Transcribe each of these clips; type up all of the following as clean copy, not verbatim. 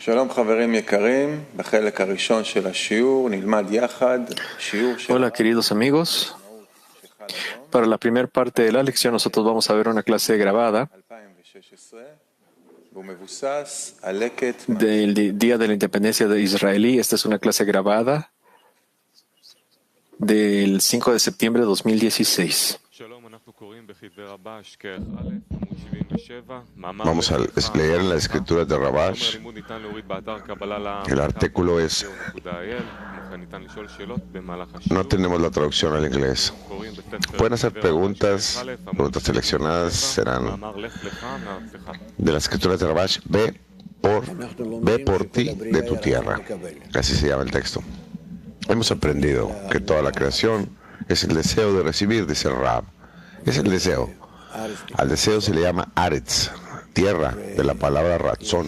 שלום חברים יקרים, בחלק הראשון של השיעור נלמד יחד שיעור של... Hola queridos amigos, para la primera parte de la lección nosotros vamos a ver una clase grabada 2016, והוא מבוסס על לקט del Día de la Independencia de Israelí. Esta es una clase grabada del 5 de septiembre de 2016. Vamos a leer en la escritura de Rabash. El artículo es... No tenemos la traducción al inglés. Pueden hacer preguntas seleccionadas serán de la escritura de Rabash. Ve por ti de tu tierra. Así se llama el texto. Hemos aprendido que toda la creación es el deseo de recibir, dice el Rab. Es el deseo. Al deseo se le llama Aretz, tierra, de la palabra Ratzon.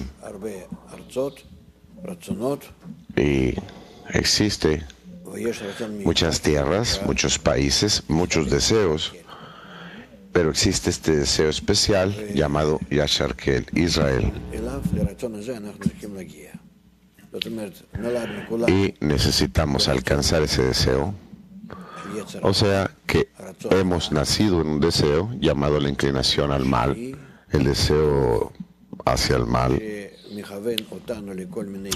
Y existe muchas tierras, muchos países, muchos deseos, pero existe este deseo especial llamado Yashar Kel, Israel. Y necesitamos alcanzar ese deseo. O sea que hemos nacido en un deseo llamado la inclinación al mal, el deseo hacia el mal,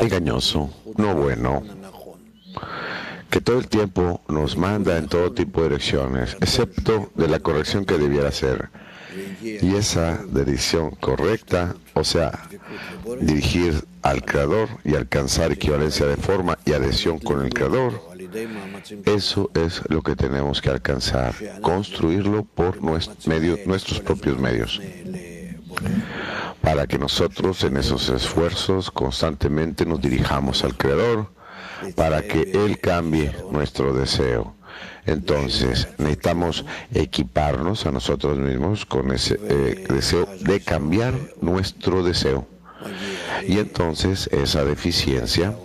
engañoso, no bueno, que todo el tiempo nos manda en todo tipo de direcciones, excepto de la corrección que debiera ser. Y esa dirección correcta, o sea, dirigir al Creador y alcanzar equivalencia de forma y adhesión con el Creador, eso es lo que tenemos que alcanzar, construirlo por nuestros propios medios, para que nosotros en esos esfuerzos constantemente nos dirijamos al Creador, para que Él cambie nuestro deseo. Entonces, necesitamos equiparnos a nosotros mismos con ese deseo de cambiar nuestro deseo. Y entonces esa deficiencia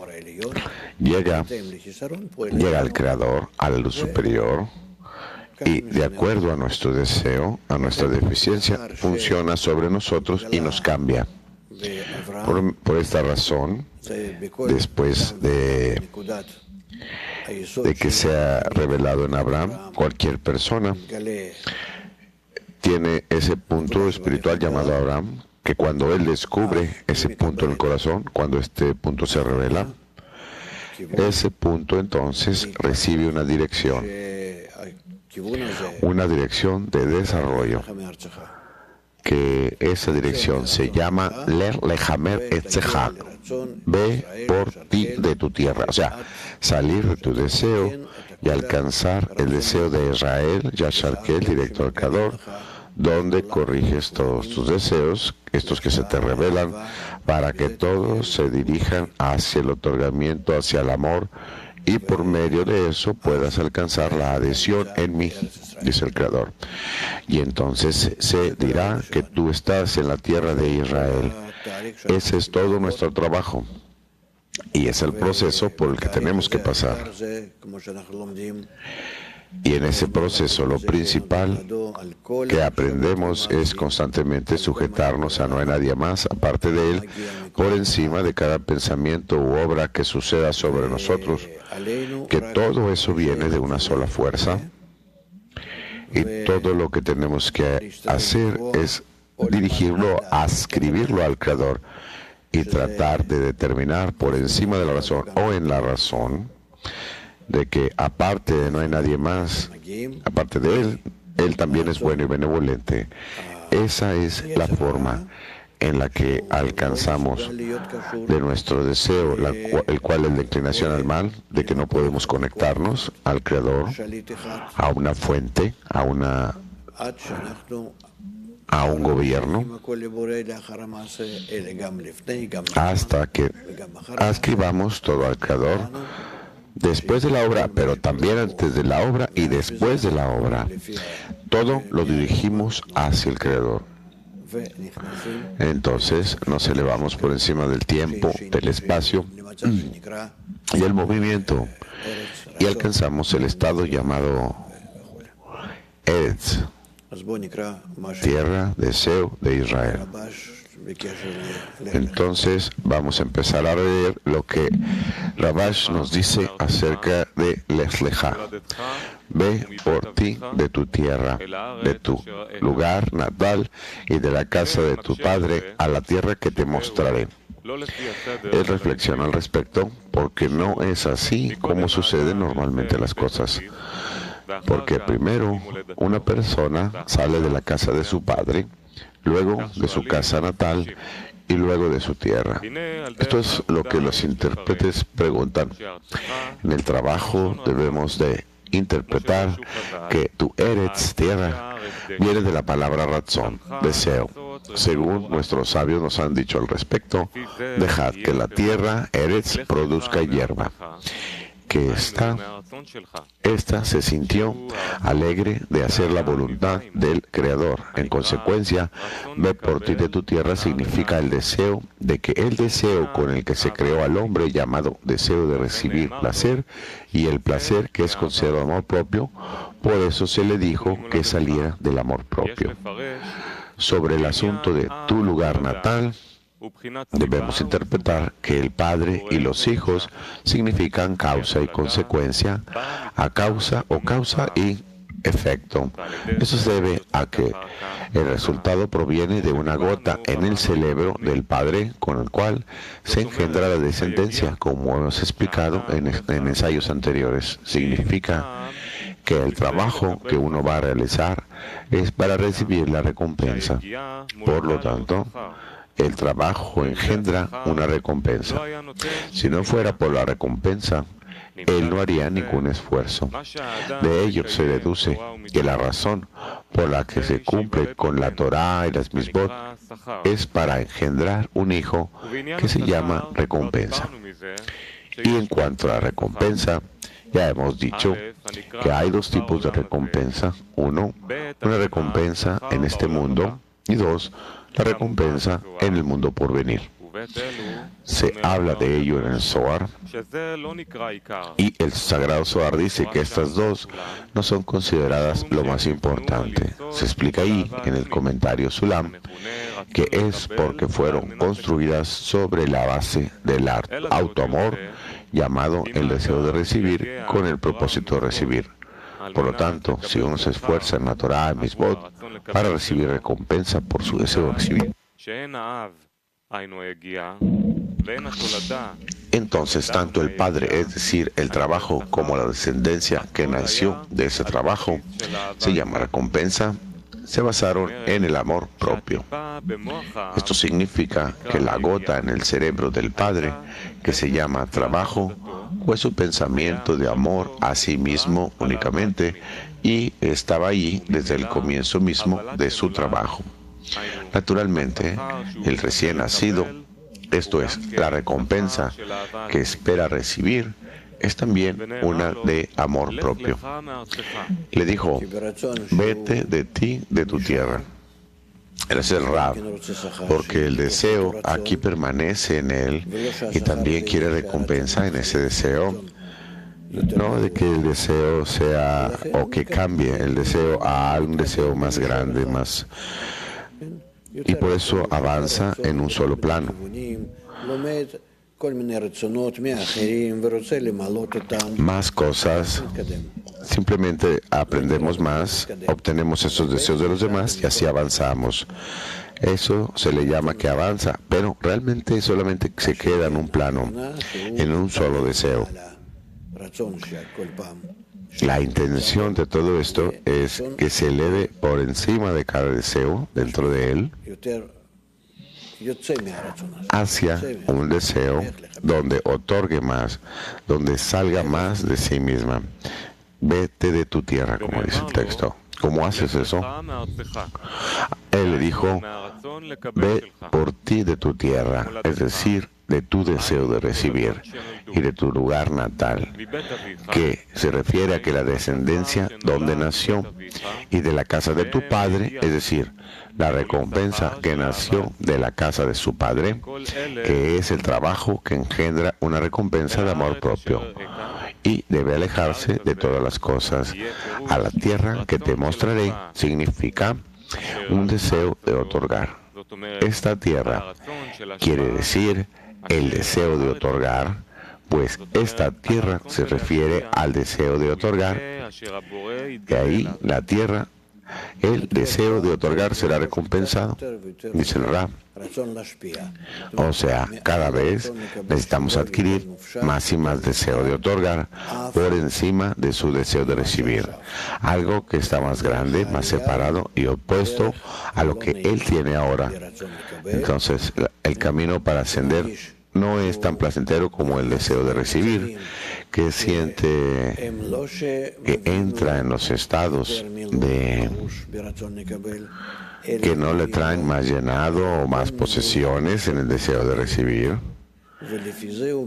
llega al Creador, al superior, y de acuerdo a nuestro deseo, a nuestra deficiencia, funciona sobre nosotros y nos cambia. Por esta razón, después de que sea revelado en Abraham, cualquier persona tiene ese punto espiritual llamado Abraham, que cuando él descubre ese punto en el corazón, cuando este punto se revela, ese punto entonces recibe una dirección de desarrollo, que esa dirección se llama Ler Lehamer Etzehak, ve por ti de tu tierra, o sea, salir de tu deseo y alcanzar el deseo de Israel, Yashar Kel, directo al Creador, donde corriges todos tus deseos, estos que se te revelan, para que todos se dirijan hacia el otorgamiento, hacia el amor, y por medio de eso puedas alcanzar la adhesión en mí, dice el Creador. Y entonces se dirá que tú estás en la tierra de Israel. Ese es todo nuestro trabajo. Y es el proceso por el que tenemos que pasar. Y en ese proceso lo principal que aprendemos es constantemente sujetarnos a no hay nadie más aparte de Él, por encima de cada pensamiento u obra que suceda sobre nosotros, que todo eso viene de una sola fuerza, y todo lo que tenemos que hacer es dirigirlo, ascribirlo al Creador y tratar de determinar por encima de la razón o en la razón de que aparte de no hay nadie más, aparte de Él, Él también es bueno y benevolente. Esa es la forma en la que alcanzamos de nuestro deseo, el cual es la inclinación al mal, de que no podemos conectarnos al Creador, a una fuente, a un gobierno, hasta que ascribamos todo al Creador, después de la obra, pero también antes de la obra y después de la obra. Todo lo dirigimos hacia el Creador. Entonces nos elevamos por encima del tiempo, del espacio y el movimiento, y alcanzamos el estado llamado Eretz, tierra, deseo de Israel. Entonces vamos a empezar a ver lo que Rabash nos dice acerca de Lech Lecha. Ve por ti de tu tierra, de tu lugar natal y de la casa de tu padre a la tierra que te mostraré. Él reflexiona al respecto porque no es así como suceden normalmente las cosas. Porque primero una persona sale de la casa de su padre, luego de su casa natal y luego de su tierra. Esto es lo que los intérpretes preguntan. En el trabajo debemos de interpretar que tu Eretz, tierra, viene de la palabra razón, deseo. Según nuestros sabios nos han dicho al respecto, dejad que la tierra, Eretz, produzca hierba. Que esta se sintió alegre de hacer la voluntad del Creador. En consecuencia, ve por ti de tu tierra significa el deseo de que el deseo con el que se creó al hombre, llamado deseo de recibir placer, y el placer que es considerado amor propio, por eso se le dijo que saliera del amor propio. Sobre el asunto de tu lugar natal, debemos interpretar que el padre y los hijos significan causa y consecuencia, a causa o causa y efecto. Eso se debe a que el resultado proviene de una gota en el cerebro del padre con el cual se engendra la descendencia, como hemos explicado en ensayos anteriores. Significa que el trabajo que uno va a realizar es para recibir la recompensa. Por lo tanto, el trabajo engendra una recompensa. Si no fuera por la recompensa, él no haría ningún esfuerzo. De ello se deduce que la razón por la que se cumple con la Torá y las Misbot es para engendrar un hijo que se llama recompensa. Y en cuanto a la recompensa, ya hemos dicho que hay dos tipos de recompensa. Uno, una recompensa en este mundo, y dos, la recompensa en el mundo por venir. Se habla de ello en el Zohar, y el Sagrado Zohar dice que estas dos no son consideradas lo más importante. Se explica ahí, en el comentario Sulam, que es porque fueron construidas sobre la base del autoamor, llamado el deseo de recibir, con el propósito de recibir. Por lo tanto, si uno se esfuerza en la Torá y Misbot para recibir recompensa por su deseo de recibir, entonces tanto el padre, es decir, el trabajo, como la descendencia que nació de ese trabajo, se llama recompensa, se basaron en el amor propio. Esto significa que la gota en el cerebro del padre, que se llama trabajo, fue su pensamiento de amor a sí mismo únicamente, y estaba ahí desde el comienzo mismo de su trabajo. Naturalmente, el recién nacido, esto es, la recompensa que espera recibir, es también una de amor propio. Le dijo, vete de ti, de tu tierra. Él es el Rab, porque el deseo aquí permanece en él y también quiere recompensa en ese deseo. No de que el deseo sea, o que cambie el deseo a un deseo más grande, más... Y por eso avanza en un solo plano. Más cosas, simplemente aprendemos más, obtenemos esos deseos de los demás y así avanzamos. Eso se le llama que avanza, pero realmente solamente se queda en un plano, en un solo deseo. La intención de todo esto es que se eleve por encima de cada deseo dentro de él hacia un deseo donde otorgue más, donde salga más de sí misma. Vete de tu tierra, como dice el texto. ¿Cómo haces eso? Él le dijo, ve por ti de tu tierra, es decir, de tu deseo de recibir y de tu lugar natal, que se refiere a que la descendencia donde nació y de la casa de tu padre, es decir, la recompensa que nació de la casa de su padre, que es el trabajo que engendra una recompensa de amor propio, y debe alejarse de todas las cosas. A la tierra que te mostraré significa un deseo de otorgar. esta tierra. Quiere decir el deseo de otorgar, pues esta tierra se refiere al deseo de otorgar. De ahí la tierra, el deseo de otorgar será recompensado, dice el Rab. O sea, cada vez necesitamos adquirir más y más deseo de otorgar por encima de su deseo de recibir. Algo que está más grande, más separado y opuesto a lo que él tiene ahora. Entonces, el camino para ascender no es tan placentero como el deseo de recibir, que siente que entra en los estados de que no le traen más llenado o más posesiones en el deseo de recibir,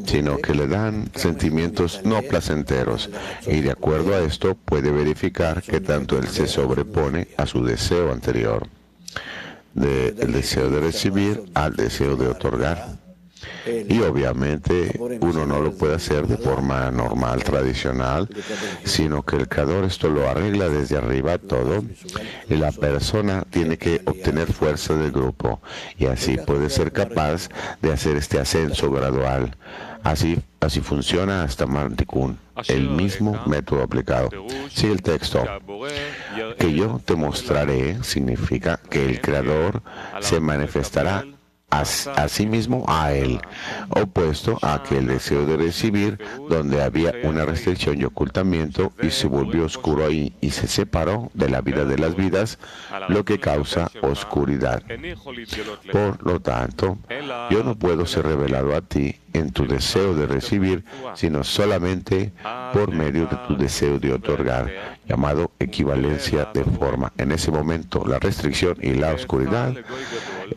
sino que le dan sentimientos no placenteros, y de acuerdo a esto puede verificar que tanto él se sobrepone a su deseo anterior, del deseo de recibir al deseo de otorgar. Y obviamente uno no lo puede hacer de forma normal, tradicional, sino que el Creador esto lo arregla desde arriba todo, y la persona tiene que obtener fuerza del grupo, y así puede ser capaz de hacer este ascenso gradual. Así funciona hasta Mantikun, el mismo método aplicado. Sigue el texto. Que yo te mostraré significa que el Creador se manifestará a sí mismo a él, opuesto a aquel deseo de recibir donde había una restricción y ocultamiento, y se volvió oscuro ahí y se separó de la vida de las vidas, lo que causa oscuridad. Por lo tanto, yo no puedo ser revelado a ti en tu deseo de recibir, sino solamente por medio de tu deseo de otorgar, llamado equivalencia de forma. En ese momento, la restricción y la oscuridad,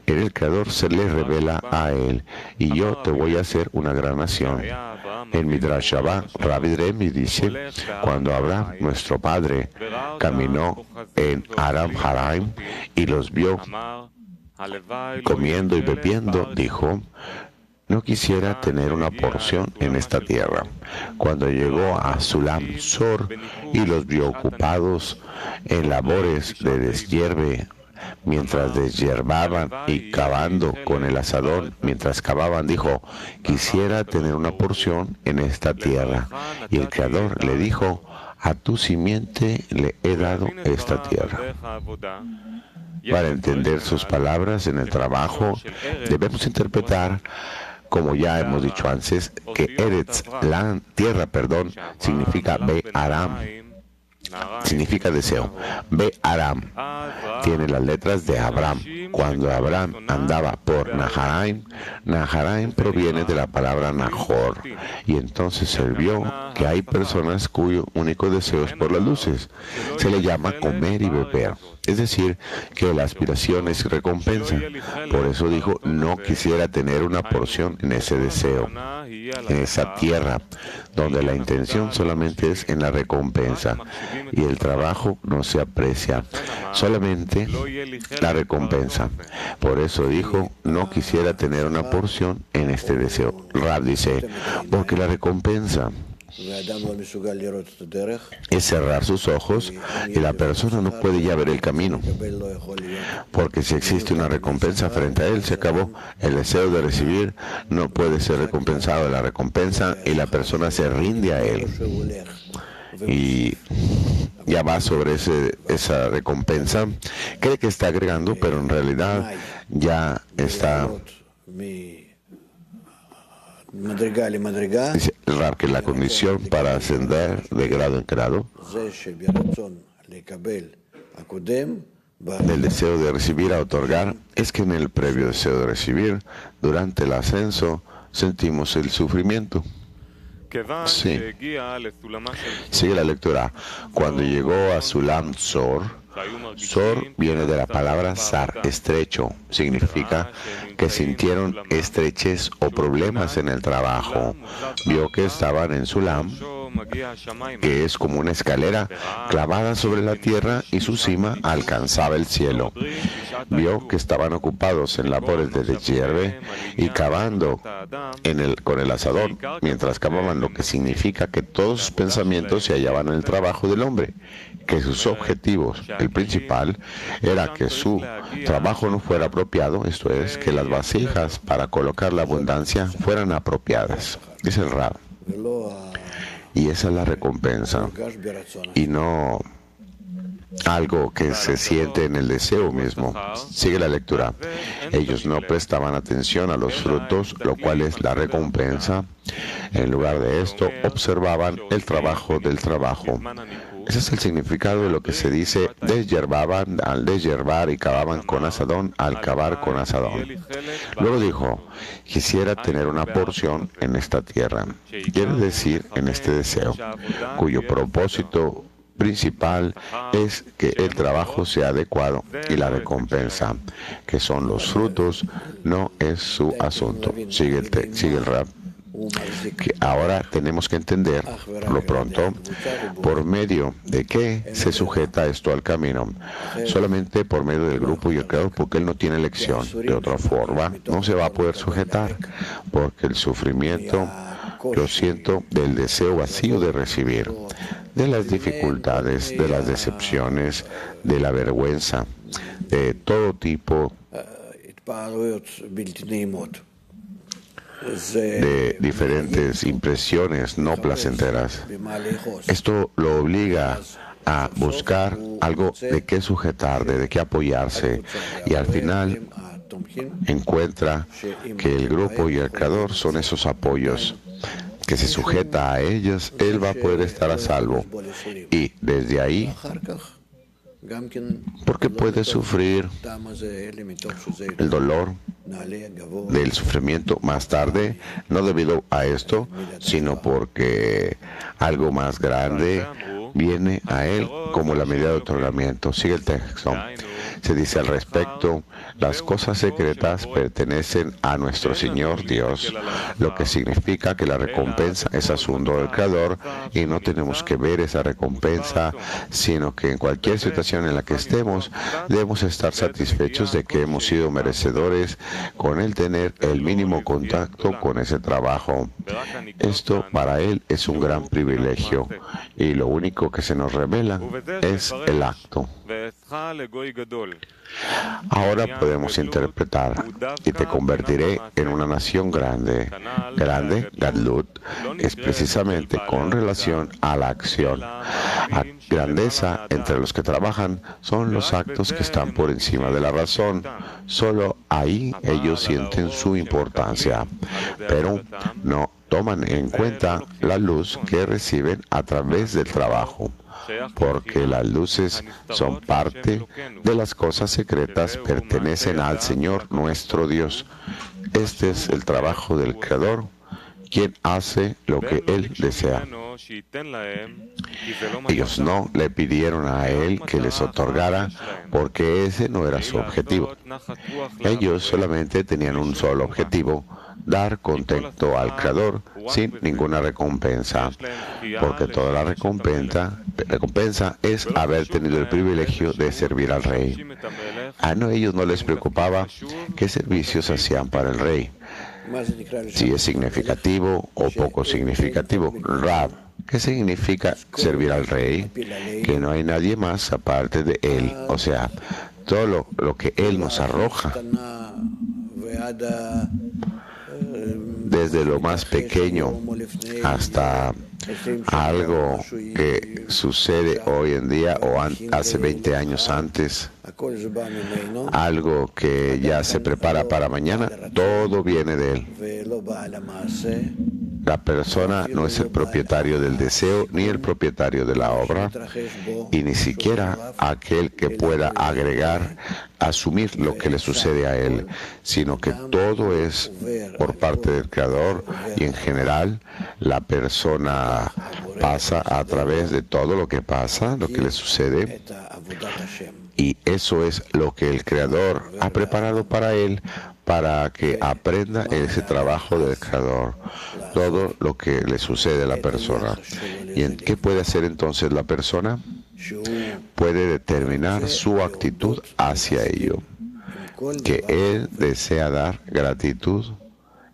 el Creador se le revela a él, y yo te voy a hacer una gran nación. En Midrash Rabbah, Rabbi Remi dice, cuando Abraham, nuestro padre, caminó en Aram Haraim y los vio comiendo y bebiendo, dijo, no quisiera tener una porción en esta tierra. Cuando llegó a Sulam Sor y los vio ocupados en labores de deshierve, mientras deshiervaban y cavando con el asadón, mientras cavaban, dijo, quisiera tener una porción en esta tierra. Y el Creador le dijo, a tu simiente le he dado esta tierra. Para entender sus palabras en el trabajo, debemos interpretar, como ya hemos dicho antes, que Eretz, la tierra, significa Be-Aram, significa deseo. Be-Aram tiene las letras de Abraham. Cuando Abraham andaba por Naharaim, Naharaim proviene de la palabra Nahor, y entonces él vio que hay personas cuyo único deseo es por las luces. Se le llama comer y beber, es decir, que la aspiración es recompensa. Por eso dijo, no quisiera tener una porción en ese deseo, en esa tierra, donde la intención solamente es en la recompensa, y el trabajo no se aprecia, solamente la recompensa. Por eso dijo, no quisiera tener una porción en este deseo. Rab dice, porque la recompensa es cerrar sus ojos y la persona no puede ya ver el camino, porque si existe una recompensa frente a él, se acabó. El deseo de recibir no puede ser recompensado de la recompensa, y la persona se rinde a él y ya va sobre esa recompensa. Cree que está agregando, pero en realidad ya está. Dice el Rab que la condición para ascender de grado en grado del deseo de recibir a otorgar es que en el previo deseo de recibir, durante el ascenso, sentimos el sufrimiento. Sí. Sigue la lectura. Cuando llegó a Sulam Sor, Sor viene de la palabra Sar, estrecho. Significa que sintieron estrechez o problemas en el trabajo. Vio que estaban en Sulam, que es como una escalera clavada sobre la tierra y su cima alcanzaba el cielo. Vio que estaban ocupados en labores de deshierve y cavando con el asadón, mientras cavaban, lo que significa que todos sus pensamientos se hallaban en el trabajo del hombre, que sus objetivos, el principal, era que su trabajo no fuera apropiado, esto es, que las vasijas para colocar la abundancia fueran apropiadas. Es el Rab. Y esa es la recompensa, y no algo que se siente en el deseo mismo. Sigue la lectura. Ellos no prestaban atención a los frutos, lo cual es la recompensa. En lugar de esto, observaban el trabajo del trabajo. Ese es el significado de lo que se dice: deshiervaban al deshiervar y cavaban con asadón al cavar con asadón. Luego dijo: quisiera tener una porción en esta tierra. Quiere decir, en este deseo, cuyo propósito principal es que el trabajo sea adecuado, y la recompensa, que son los frutos, no es su asunto. Sigue el Rab. Que ahora tenemos que entender, por lo pronto, por medio de qué se sujeta esto al camino. Solamente por medio del grupo y el creador, porque él no tiene elección. De otra forma, no se va a poder sujetar, porque el sufrimiento lo siento del deseo vacío de recibir, de las dificultades, de las decepciones, de la vergüenza, de todo tipo de diferentes impresiones no placenteras. Esto lo obliga a buscar algo de qué sujetar, de qué apoyarse, y al final encuentra que el grupo y el creador son esos apoyos, que se sujeta a ellos, él va a poder estar a salvo. Y desde ahí, porque puede sufrir el dolor del sufrimiento más tarde, no debido a esto, sino porque algo más grande viene a él como la medida de otorgamiento. Sigue el texto. Se dice al respecto: las cosas secretas pertenecen a nuestro Señor Dios, lo que significa que la recompensa es asunto del Creador, y no tenemos que ver esa recompensa, sino que en cualquier situación en la que estemos, debemos estar satisfechos de que hemos sido merecedores con el tener el mínimo contacto con ese trabajo. Esto para él es un gran privilegio, y lo único que se nos revela es el acto. Ahora podemos interpretar: y te convertiré en una nación grande. Grande, Gadlut, es precisamente con relación a la acción. Grandeza entre los que trabajan son los actos que están por encima de la razón. Solo ahí ellos sienten su importancia, pero no toman en cuenta la luz que reciben a través del trabajo, porque las luces son parte de las cosas secretas, pertenecen al Señor nuestro Dios. Este es el trabajo del Creador, quien hace lo que Él desea. Ellos no le pidieron a Él que les otorgara, porque ese no era su objetivo. Ellos solamente tenían un solo objetivo: dar contento al Creador sin ninguna recompensa, porque toda la recompensa es haber tenido el privilegio de servir al Rey. A ellos no les preocupaba qué servicios hacían para el Rey, si es significativo o poco significativo. Rab, ¿qué significa servir al Rey? Que no hay nadie más aparte de Él, o sea, todo lo que Él nos arroja, desde lo más pequeño hasta algo que sucede hoy en día o hace 20 años antes, algo que ya se prepara para mañana, todo viene de Él. La persona no es el propietario del deseo ni el propietario de la obra, y ni siquiera aquel que pueda agregar, asumir lo que le sucede a él, sino que todo es por parte del Creador, y en general la persona pasa a través de todo lo que pasa, lo que le sucede, y eso es lo que el Creador ha preparado para él, para que aprenda ese trabajo del Creador, todo lo que le sucede a la persona. ¿Y en qué puede hacer entonces la persona? Puede determinar su actitud hacia ello, que él desea dar gratitud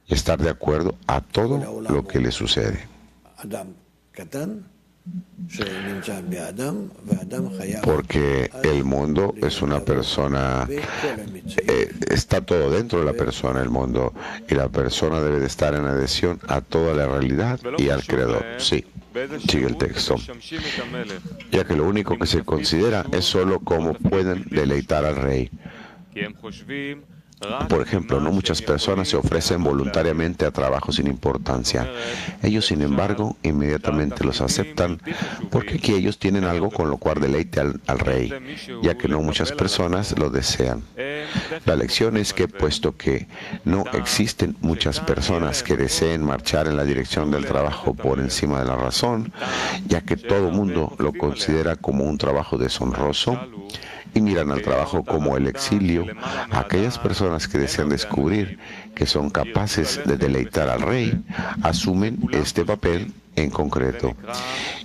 y estar de acuerdo a todo lo que le sucede. Porque el mundo es una persona, está todo dentro de la persona, el mundo, y la persona debe de estar en adhesión a toda la realidad y al Creador. Sí, sigue el texto. Ya que lo único que se considera es solo cómo pueden deleitar al rey. Por ejemplo, no muchas personas se ofrecen voluntariamente a trabajos sin importancia. Ellos, sin embargo, inmediatamente los aceptan porque aquí ellos tienen algo con lo cual deleite al rey, ya que no muchas personas lo desean. La lección es que, puesto que no existen muchas personas que deseen marchar en la dirección del trabajo por encima de la razón, ya que todo mundo lo considera como un trabajo deshonroso, y miran al trabajo como el exilio, aquellas personas que desean descubrir que son capaces de deleitar al rey, asumen este papel en concreto.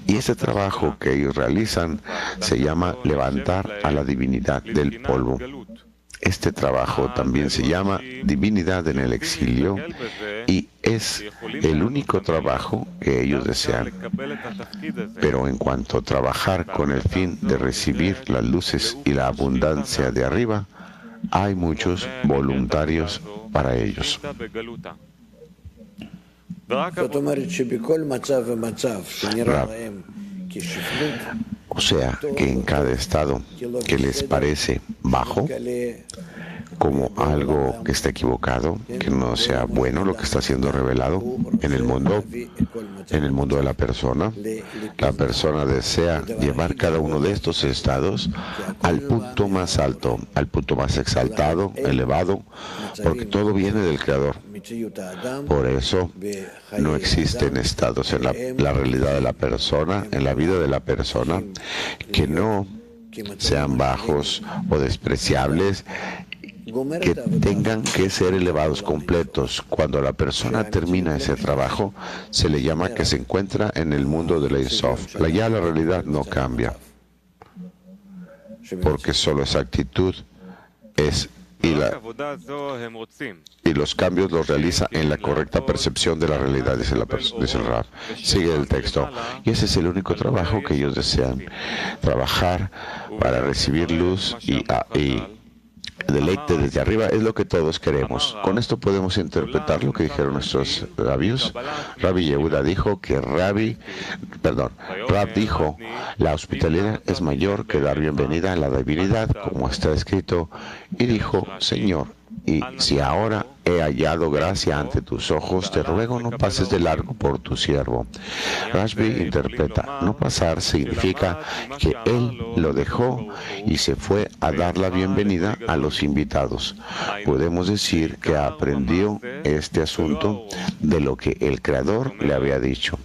Y ese trabajo que ellos realizan se llama levantar a la divinidad del polvo. Este trabajo también se llama divinidad en el exilio y es el único trabajo que ellos desean. Pero en cuanto a trabajar con el fin de recibir las luces y la abundancia de arriba, hay muchos voluntarios para ellos. O sea, que en cada estado que les parece bajo, como algo que está equivocado, que no sea bueno lo que está siendo revelado en el mundo de la persona desea llevar cada uno de estos estados al punto más alto, al punto más exaltado, elevado, porque todo viene del Creador. Por eso no existen estados en la realidad de la persona, en la vida de la persona, que no sean bajos o despreciables, que tengan que ser elevados completos. Cuando la persona termina ese trabajo, se le llama que se encuentra en el mundo de la Ein Sof. Ya la realidad no cambia, porque solo esa actitud es y los cambios los realiza en la correcta percepción de la realidad, dice el Rab. Sigue el texto. Y ese es el único trabajo que ellos desean. Trabajar para recibir luz y deleite desde arriba es lo que todos queremos. Con esto podemos interpretar lo que dijeron nuestros rabios. Rabbi Yehuda dijo que Rab dijo, la hospitalidad es mayor que dar bienvenida a la divinidad, como está escrito, y dijo, Señor, y si ahora he hallado gracia ante tus ojos, te ruego no pases de largo por tu siervo. Rashbi interpreta, no pasar significa que él lo dejó y se fue a dar la bienvenida a los invitados. Podemos decir que aprendió este asunto de lo que el Creador le había dicho.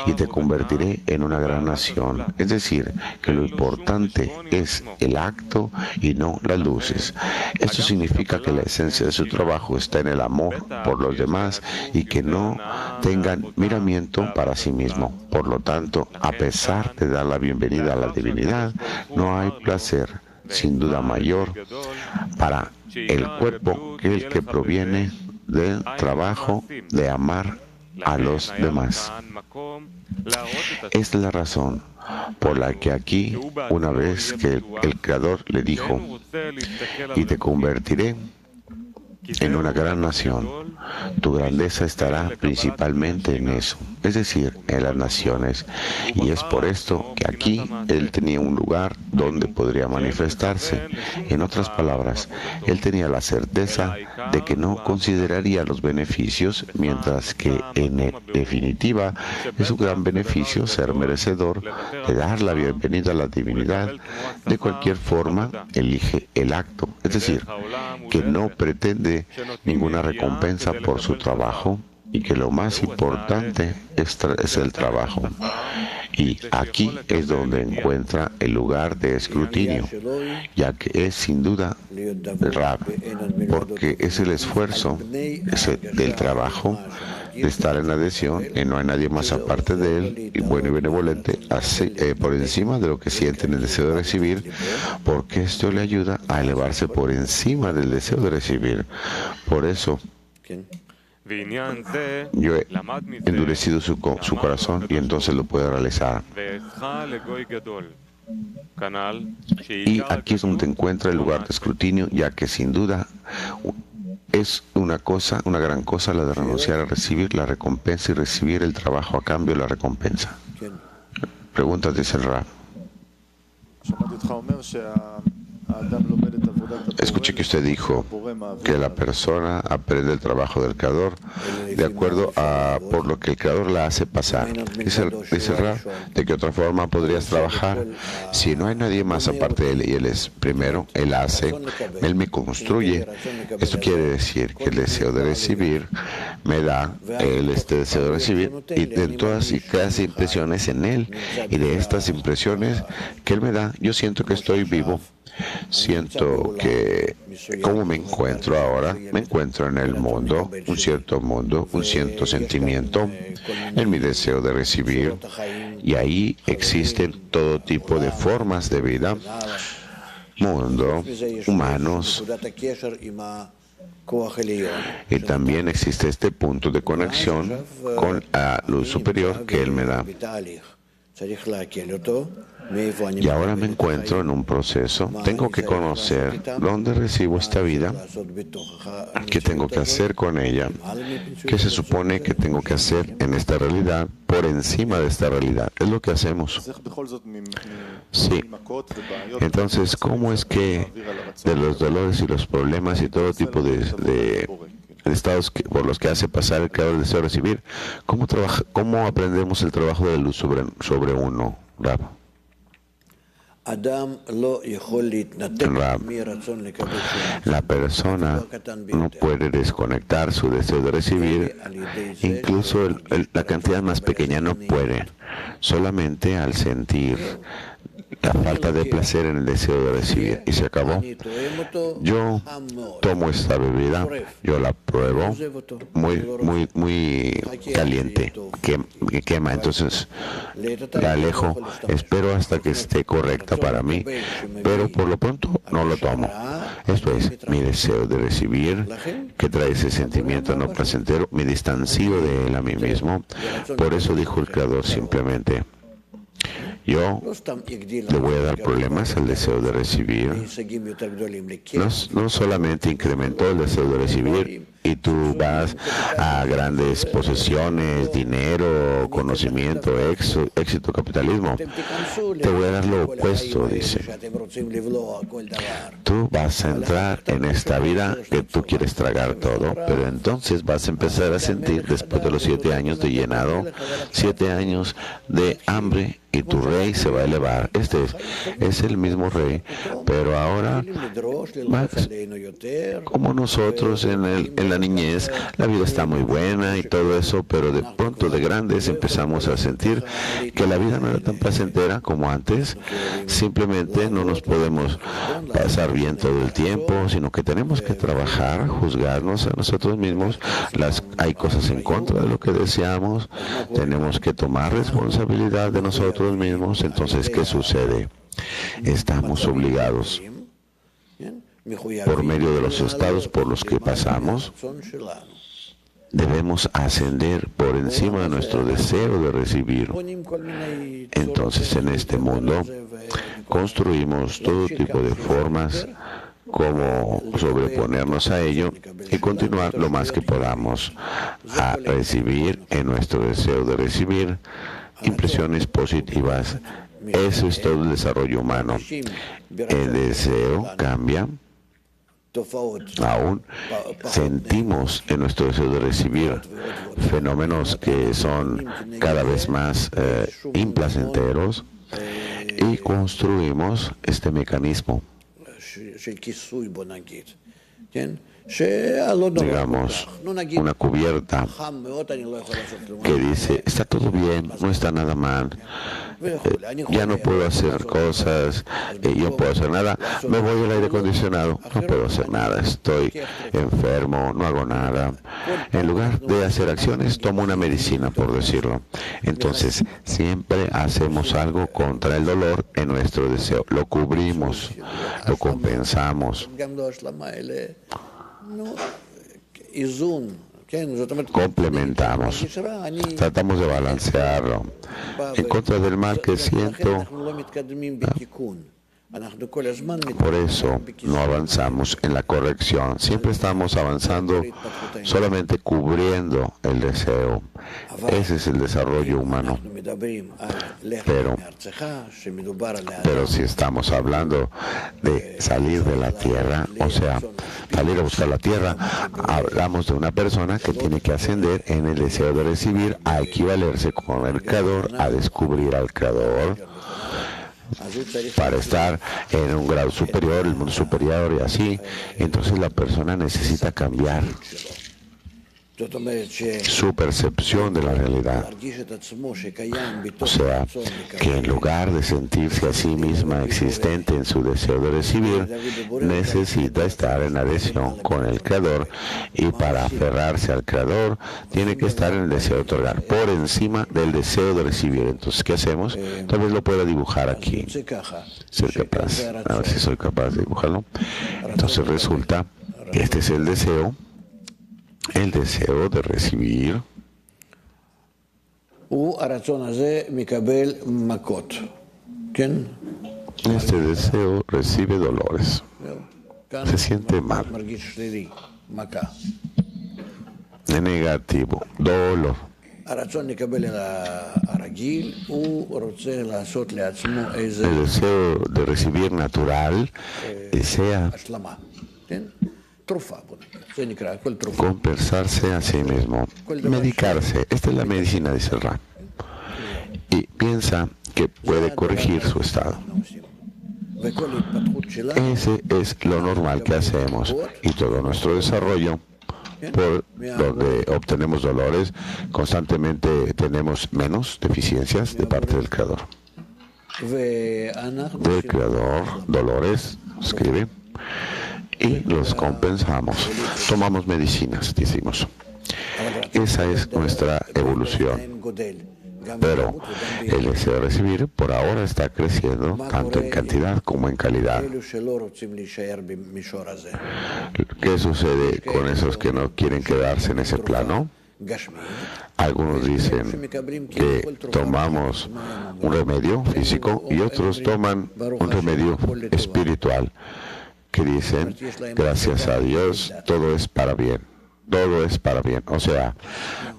Y te convertiré en una gran nación. Es decir, que lo importante es el acto y no las luces. Esto significa que la esencia de su trabajo está en el amor por los demás y que no tengan miramiento para sí mismo. Por lo tanto, a pesar de dar la bienvenida a la divinidad, no hay placer, sin duda mayor, para el cuerpo que el que proviene del trabajo de amar a los demás. Es la razón por la que aquí, una vez que el Creador le dijo, y te convertiré en una gran nación, tu grandeza estará principalmente en eso, es decir, en las naciones. Y es por esto que aquí él tenía un lugar donde podría manifestarse. En otras palabras, él tenía la certeza de que no consideraría los beneficios, mientras que en definitiva es un gran beneficio ser merecedor de dar la bienvenida a la divinidad. De cualquier forma, elige el acto, es decir, que no pretende ninguna recompensa por su trabajo y que lo más importante es el trabajo. Y aquí es donde encuentra el lugar de escrutinio, ya que es sin duda el Rab, porque es el esfuerzo del trabajo de estar en adhesión y no hay nadie más aparte de él, y bueno y benevolente, por encima de lo que siente en el deseo de recibir, porque esto le ayuda a elevarse por encima del deseo de recibir. Por eso, yo he endurecido su corazón y entonces lo puede realizar. Y aquí es donde encuentra el lugar de escrutinio, ya que sin duda es una gran cosa la de renunciar a recibir la recompensa y recibir el trabajo a cambio de la recompensa. Preguntas, dice el Rab. Escuché que usted dijo que la persona aprende el trabajo del Creador de acuerdo a por lo que el Creador la hace pasar. Dice el Rab, ¿de qué otra forma podrías trabajar? Si no hay nadie más aparte de él y él es primero, él hace, él me construye. Esto quiere decir que el deseo de recibir me da este deseo de recibir y de todas y cada impresiones en él, y de estas impresiones que él me da, yo siento que estoy vivo. Siento que, ¿cómo me encuentro ahora? Me encuentro en el mundo, un cierto sentimiento, en mi deseo de recibir, y ahí existen todo tipo de formas de vida, mundo, humanos, y también existe este punto de conexión con la luz superior que Él me da. Y ahora me encuentro en un proceso. Tengo que conocer dónde recibo esta vida, qué tengo que hacer con ella, qué se supone que tengo que hacer en esta realidad, por encima de esta realidad. Es lo que hacemos. Sí. Entonces, ¿cómo es que de los dolores y los problemas y todo tipo de estados por los que hace pasar el creador del deseo de recibir, cómo aprendemos el trabajo de luz sobre uno, Rab? La persona no puede desconectar su deseo de recibir, incluso la cantidad más pequeña no puede, solamente al sentir la falta de placer en el deseo de recibir. Y se acabó. Yo tomo esta bebida, yo la pruebo, muy caliente, que quema, entonces la alejo, espero hasta que esté correcta para mí, pero por lo pronto no lo tomo. Esto es mi deseo de recibir, que trae ese sentimiento no placentero, me distancio de él a mí mismo. Por eso dijo el Creador simplemente: yo le voy a dar problemas al deseo de recibir. No solamente incrementó el deseo de recibir y tú vas a grandes posesiones, dinero, conocimiento, éxito, capitalismo. Te voy a dar lo opuesto, dice. Tú vas a entrar en esta vida que tú quieres tragar todo, pero entonces vas a empezar a sentir, después de los 7 años de llenado, 7 años de hambre, y tu rey se va a elevar. Este es el mismo rey, pero ahora, como nosotros en la niñez, la vida está muy buena y todo eso, pero de pronto de grandes empezamos a sentir que la vida no era tan placentera como antes. Simplemente no nos podemos pasar bien todo el tiempo, sino que tenemos que trabajar, juzgarnos a nosotros mismos. Hay cosas en contra de lo que deseamos, tenemos que tomar responsabilidad de nosotros mismos. Entonces, ¿qué sucede? Estamos obligados, por medio de los estados por los que pasamos, debemos ascender por encima de nuestro deseo de recibir. Entonces, en este mundo, construimos todo tipo de formas como sobreponernos a ello y continuar lo más que podamos a recibir en nuestro deseo de recibir impresiones positivas. Eso es todo el desarrollo humano. El deseo cambia. Aún sentimos en nuestro deseo de recibir fenómenos que son cada vez más implacenteros, y construimos este mecanismo digamos, una cubierta que dice, está todo bien, no está nada mal, ya no puedo hacer cosas, yo no puedo hacer nada, me voy al aire acondicionado, no puedo hacer nada, estoy enfermo, no hago nada. En lugar de hacer acciones, tomo una medicina, por decirlo. Entonces, siempre hacemos algo contra el dolor en nuestro deseo. Lo cubrimos, lo compensamos, complementamos, tratamos de balancearlo en contra del mal que siento. Por eso no avanzamos en la corrección. Siempre estamos avanzando solamente cubriendo el deseo. Ese es el desarrollo humano. Pero si estamos hablando de salir de la tierra, o sea, salir a buscar la tierra, hablamos de una persona que tiene que ascender en el deseo de recibir, a equivalerse con el Creador, a descubrir al Creador, para estar en un grado superior, el mundo superior y así. Entonces la persona necesita cambiar su percepción de la realidad. O sea, que en lugar de sentirse a sí misma existente en su deseo de recibir, necesita estar en adhesión con el Creador, y para aferrarse al Creador tiene que estar en el deseo de otorgar por encima del deseo de recibir. Entonces, ¿qué hacemos? Tal vez lo pueda dibujar aquí. Soy capaz, a ver si soy capaz de dibujarlo. Entonces resulta que este es el deseo de recibir. Este deseo recibe dolores, se siente mal, negativo, dolor. El deseo de recibir natural desea compensarse a sí mismo, medicarse. Esta es la medicina, dice el Rab, y piensa que puede corregir su estado. Ese es lo normal que hacemos, y todo nuestro desarrollo, por donde obtenemos dolores, constantemente tenemos menos deficiencias de parte del Creador. Del Creador, dolores, escribe, y los compensamos. Tomamos medicinas, decimos. Esa es nuestra evolución. Pero el deseo de recibir por ahora está creciendo tanto en cantidad como en calidad. ¿Qué sucede con esos que no quieren quedarse en ese plano? Algunos dicen que tomamos un remedio físico y otros toman un remedio espiritual, que dicen, gracias a Dios, todo es para bien. Todo es para bien. O sea,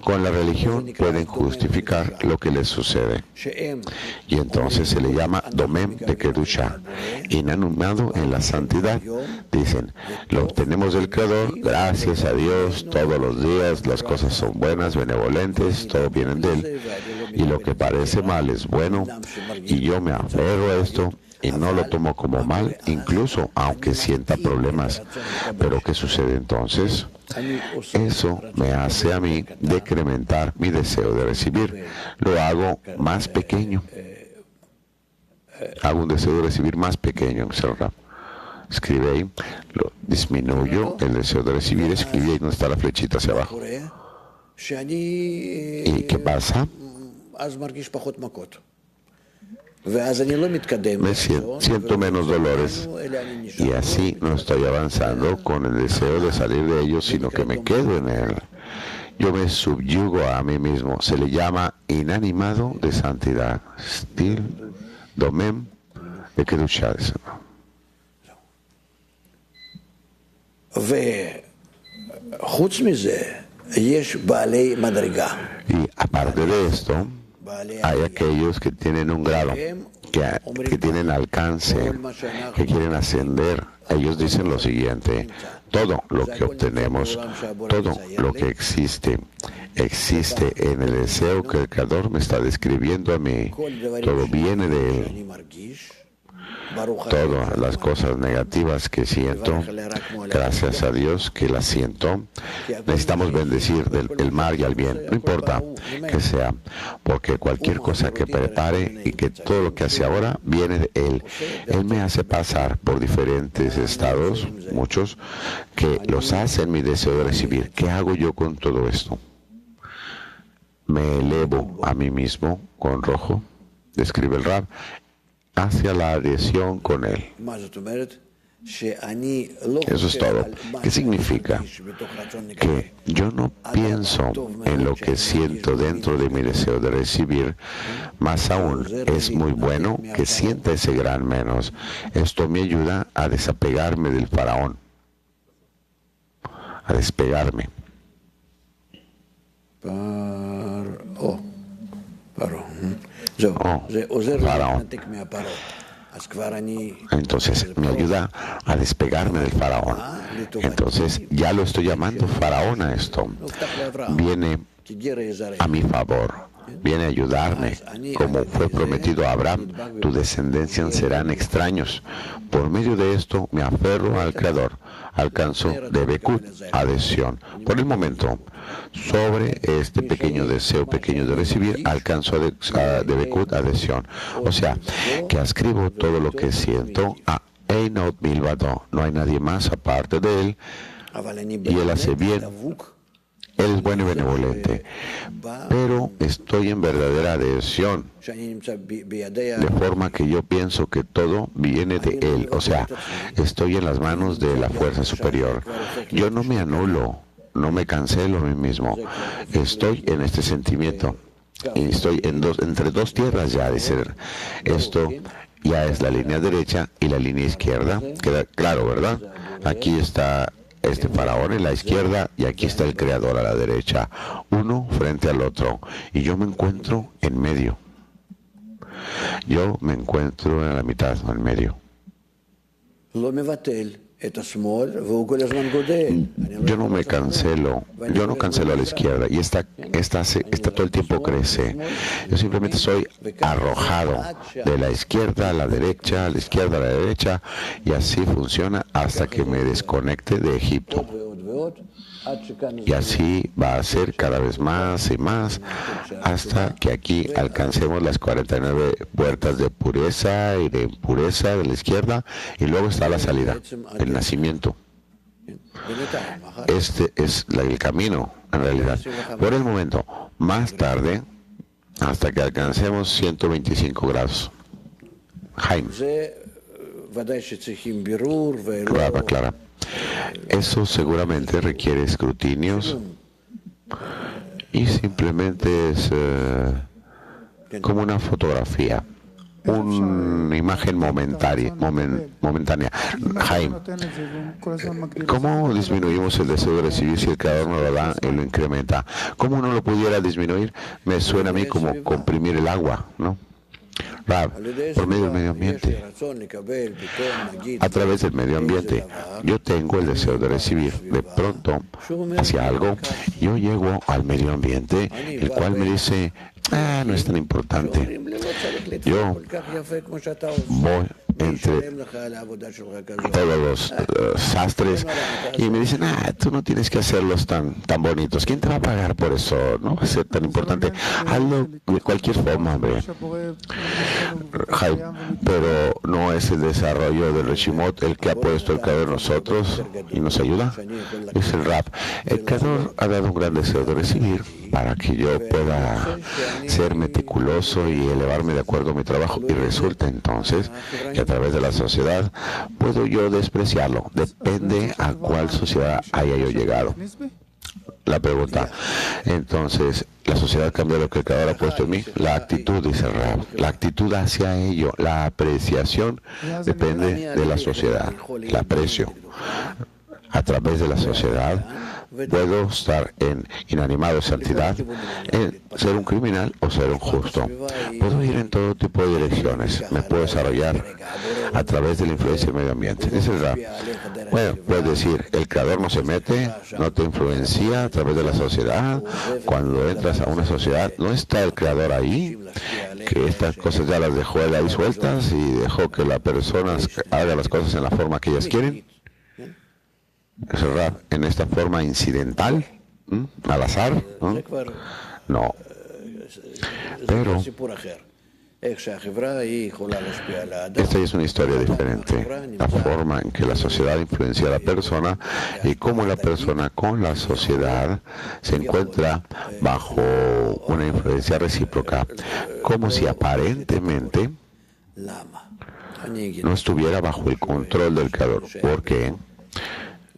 con la religión pueden justificar lo que les sucede. Y entonces se le llama Domem de Kedusha, inanimado en la santidad. Dicen, lo obtenemos del Creador, gracias a Dios, todos los días las cosas son buenas, benevolentes, todo viene de Él. Y lo que parece mal es bueno, y yo me aferro a esto, y no lo tomo como mal, incluso aunque sienta problemas. Pero ¿qué sucede entonces? Eso me hace a mí decrementar mi deseo de recibir. Lo hago más pequeño. Hago un deseo de recibir más pequeño. Escribe ahí, lo disminuyo el deseo de recibir, escribe ahí donde está la flechita hacia abajo. ¿Y qué pasa? Me siento menos dolores, y así no estoy avanzando con el deseo de salir de ellos, sino que me quedo en él. Yo me subyugo a mí mismo. Se le llama inanimado de santidad. Stil Domem de Kedusha. Y aparte de esto, hay aquellos que tienen un grado, que tienen alcance, que quieren ascender. Ellos dicen lo siguiente: todo lo que obtenemos, todo lo que existe en el deseo que el Creador me está describiendo a mí. Todo viene de Él. Todas las cosas negativas que siento, gracias a Dios que las siento. Necesitamos bendecir el mal y el bien, no importa que sea, porque cualquier cosa que prepare y que todo lo que hace ahora viene de Él. Él me hace pasar por diferentes estados, muchos, que los hacen mi deseo de recibir. ¿Qué hago yo con todo esto? Me elevo a mí mismo con rojo, describe el Rab, hacia la adhesión con Él. Eso es todo. ¿Qué significa? Que yo no pienso en lo que siento dentro de mi deseo de recibir, más aún es muy bueno que sienta ese gran menos. Esto me ayuda a desapegarme del faraón, a despegarme. Faraón. Entonces me ayuda a despegarme del faraón. Entonces ya lo estoy llamando faraón a esto. Viene a mi favor, viene a ayudarme. Como fue prometido a Abraham, tu descendencia serán extraños. Por medio de esto me aferro al Creador. Alcanzo de Bekut adhesión. Por el momento, sobre este pequeño deseo pequeño de recibir, alcanzo de Bekut adhesión. O sea, que ascribo todo lo que siento a Einot Milvado. No hay nadie más aparte de Él, y Él hace bien. Él es bueno y benevolente, pero estoy en verdadera adhesión, de forma que yo pienso que todo viene de Él. O sea, estoy en las manos de la fuerza superior. Yo no me anulo, no me cancelo a mí mismo. Estoy en este sentimiento y estoy entre dos tierras ya de ser. Esto ya es la línea derecha y la línea izquierda. Queda claro, ¿verdad? Aquí está este faraón en la izquierda y aquí está el Creador a la derecha, uno frente al otro, y yo me encuentro en medio. Yo me encuentro en la mitad, en medio. Yo no me cancelo, yo no cancelo a la izquierda y esta todo el tiempo crece. Yo simplemente soy arrojado de la izquierda a la derecha, a la izquierda a la derecha, y así funciona hasta que me desconecte de Egipto. Y así va a ser cada vez más y más hasta que aquí alcancemos las 49 puertas de pureza y de impureza de la izquierda, y luego está la salida, el nacimiento. Este es el camino, en realidad. Por el momento, más tarde, hasta que alcancemos 125 grados. Jaime. Clara. Eso seguramente requiere escrutinios y simplemente es como una fotografía, una imagen momentánea. Jaime, ¿cómo disminuimos el deseo de recibir si el Creador nos lo da y lo incrementa? ¿Cómo uno lo pudiera disminuir? Me suena a mí como comprimir el agua, ¿no? Rab, por medio del medio ambiente, a través del medio ambiente, yo tengo el deseo de recibir. De pronto, hacia algo, yo llego al medio ambiente, el cual me dice, no es tan importante. Yo voy entre todos los sastres y me dicen, tú no tienes que hacerlos tan bonitos. ¿Quién te va a pagar por eso? No va a ser tan importante. Hazlo de cualquier forma, hombre. Pero no es el desarrollo del Reshimot el que ha puesto el Creador en nosotros y nos ayuda. Es el Rab. El Creador ha dado un gran deseo de recibir para que yo pueda ser meticuloso y elevarme de acuerdo a mi trabajo, y resulta entonces que a través de la sociedad puedo yo despreciarlo. Depende a cuál sociedad haya yo llegado. La pregunta, entonces, ¿la sociedad cambia lo que el Creador ha puesto en mí? La actitud, dice Rab, la actitud hacia ello, la apreciación depende de la sociedad, el aprecio. A través de la sociedad puedo estar en inanimado de santidad, en ser un criminal o ser un justo. Puedo ir en todo tipo de direcciones. Me puedo desarrollar a través de la influencia del medio ambiente. Esa es la. Bueno, puedes decir, el Creador no se mete, no te influencia a través de la sociedad. Cuando entras a una sociedad, no está el Creador ahí. que estas cosas ya las dejó él ahí sueltas y dejó que la persona haga las cosas en la forma que ellas quieren. Es verdad, en esta forma incidental, al azar, no. Pero esta es una historia diferente. La forma en que la sociedad influencia a la persona y cómo la persona con la sociedad se encuentra bajo una influencia recíproca, como si aparentemente no estuviera bajo el control del Creador. ¿Por qué?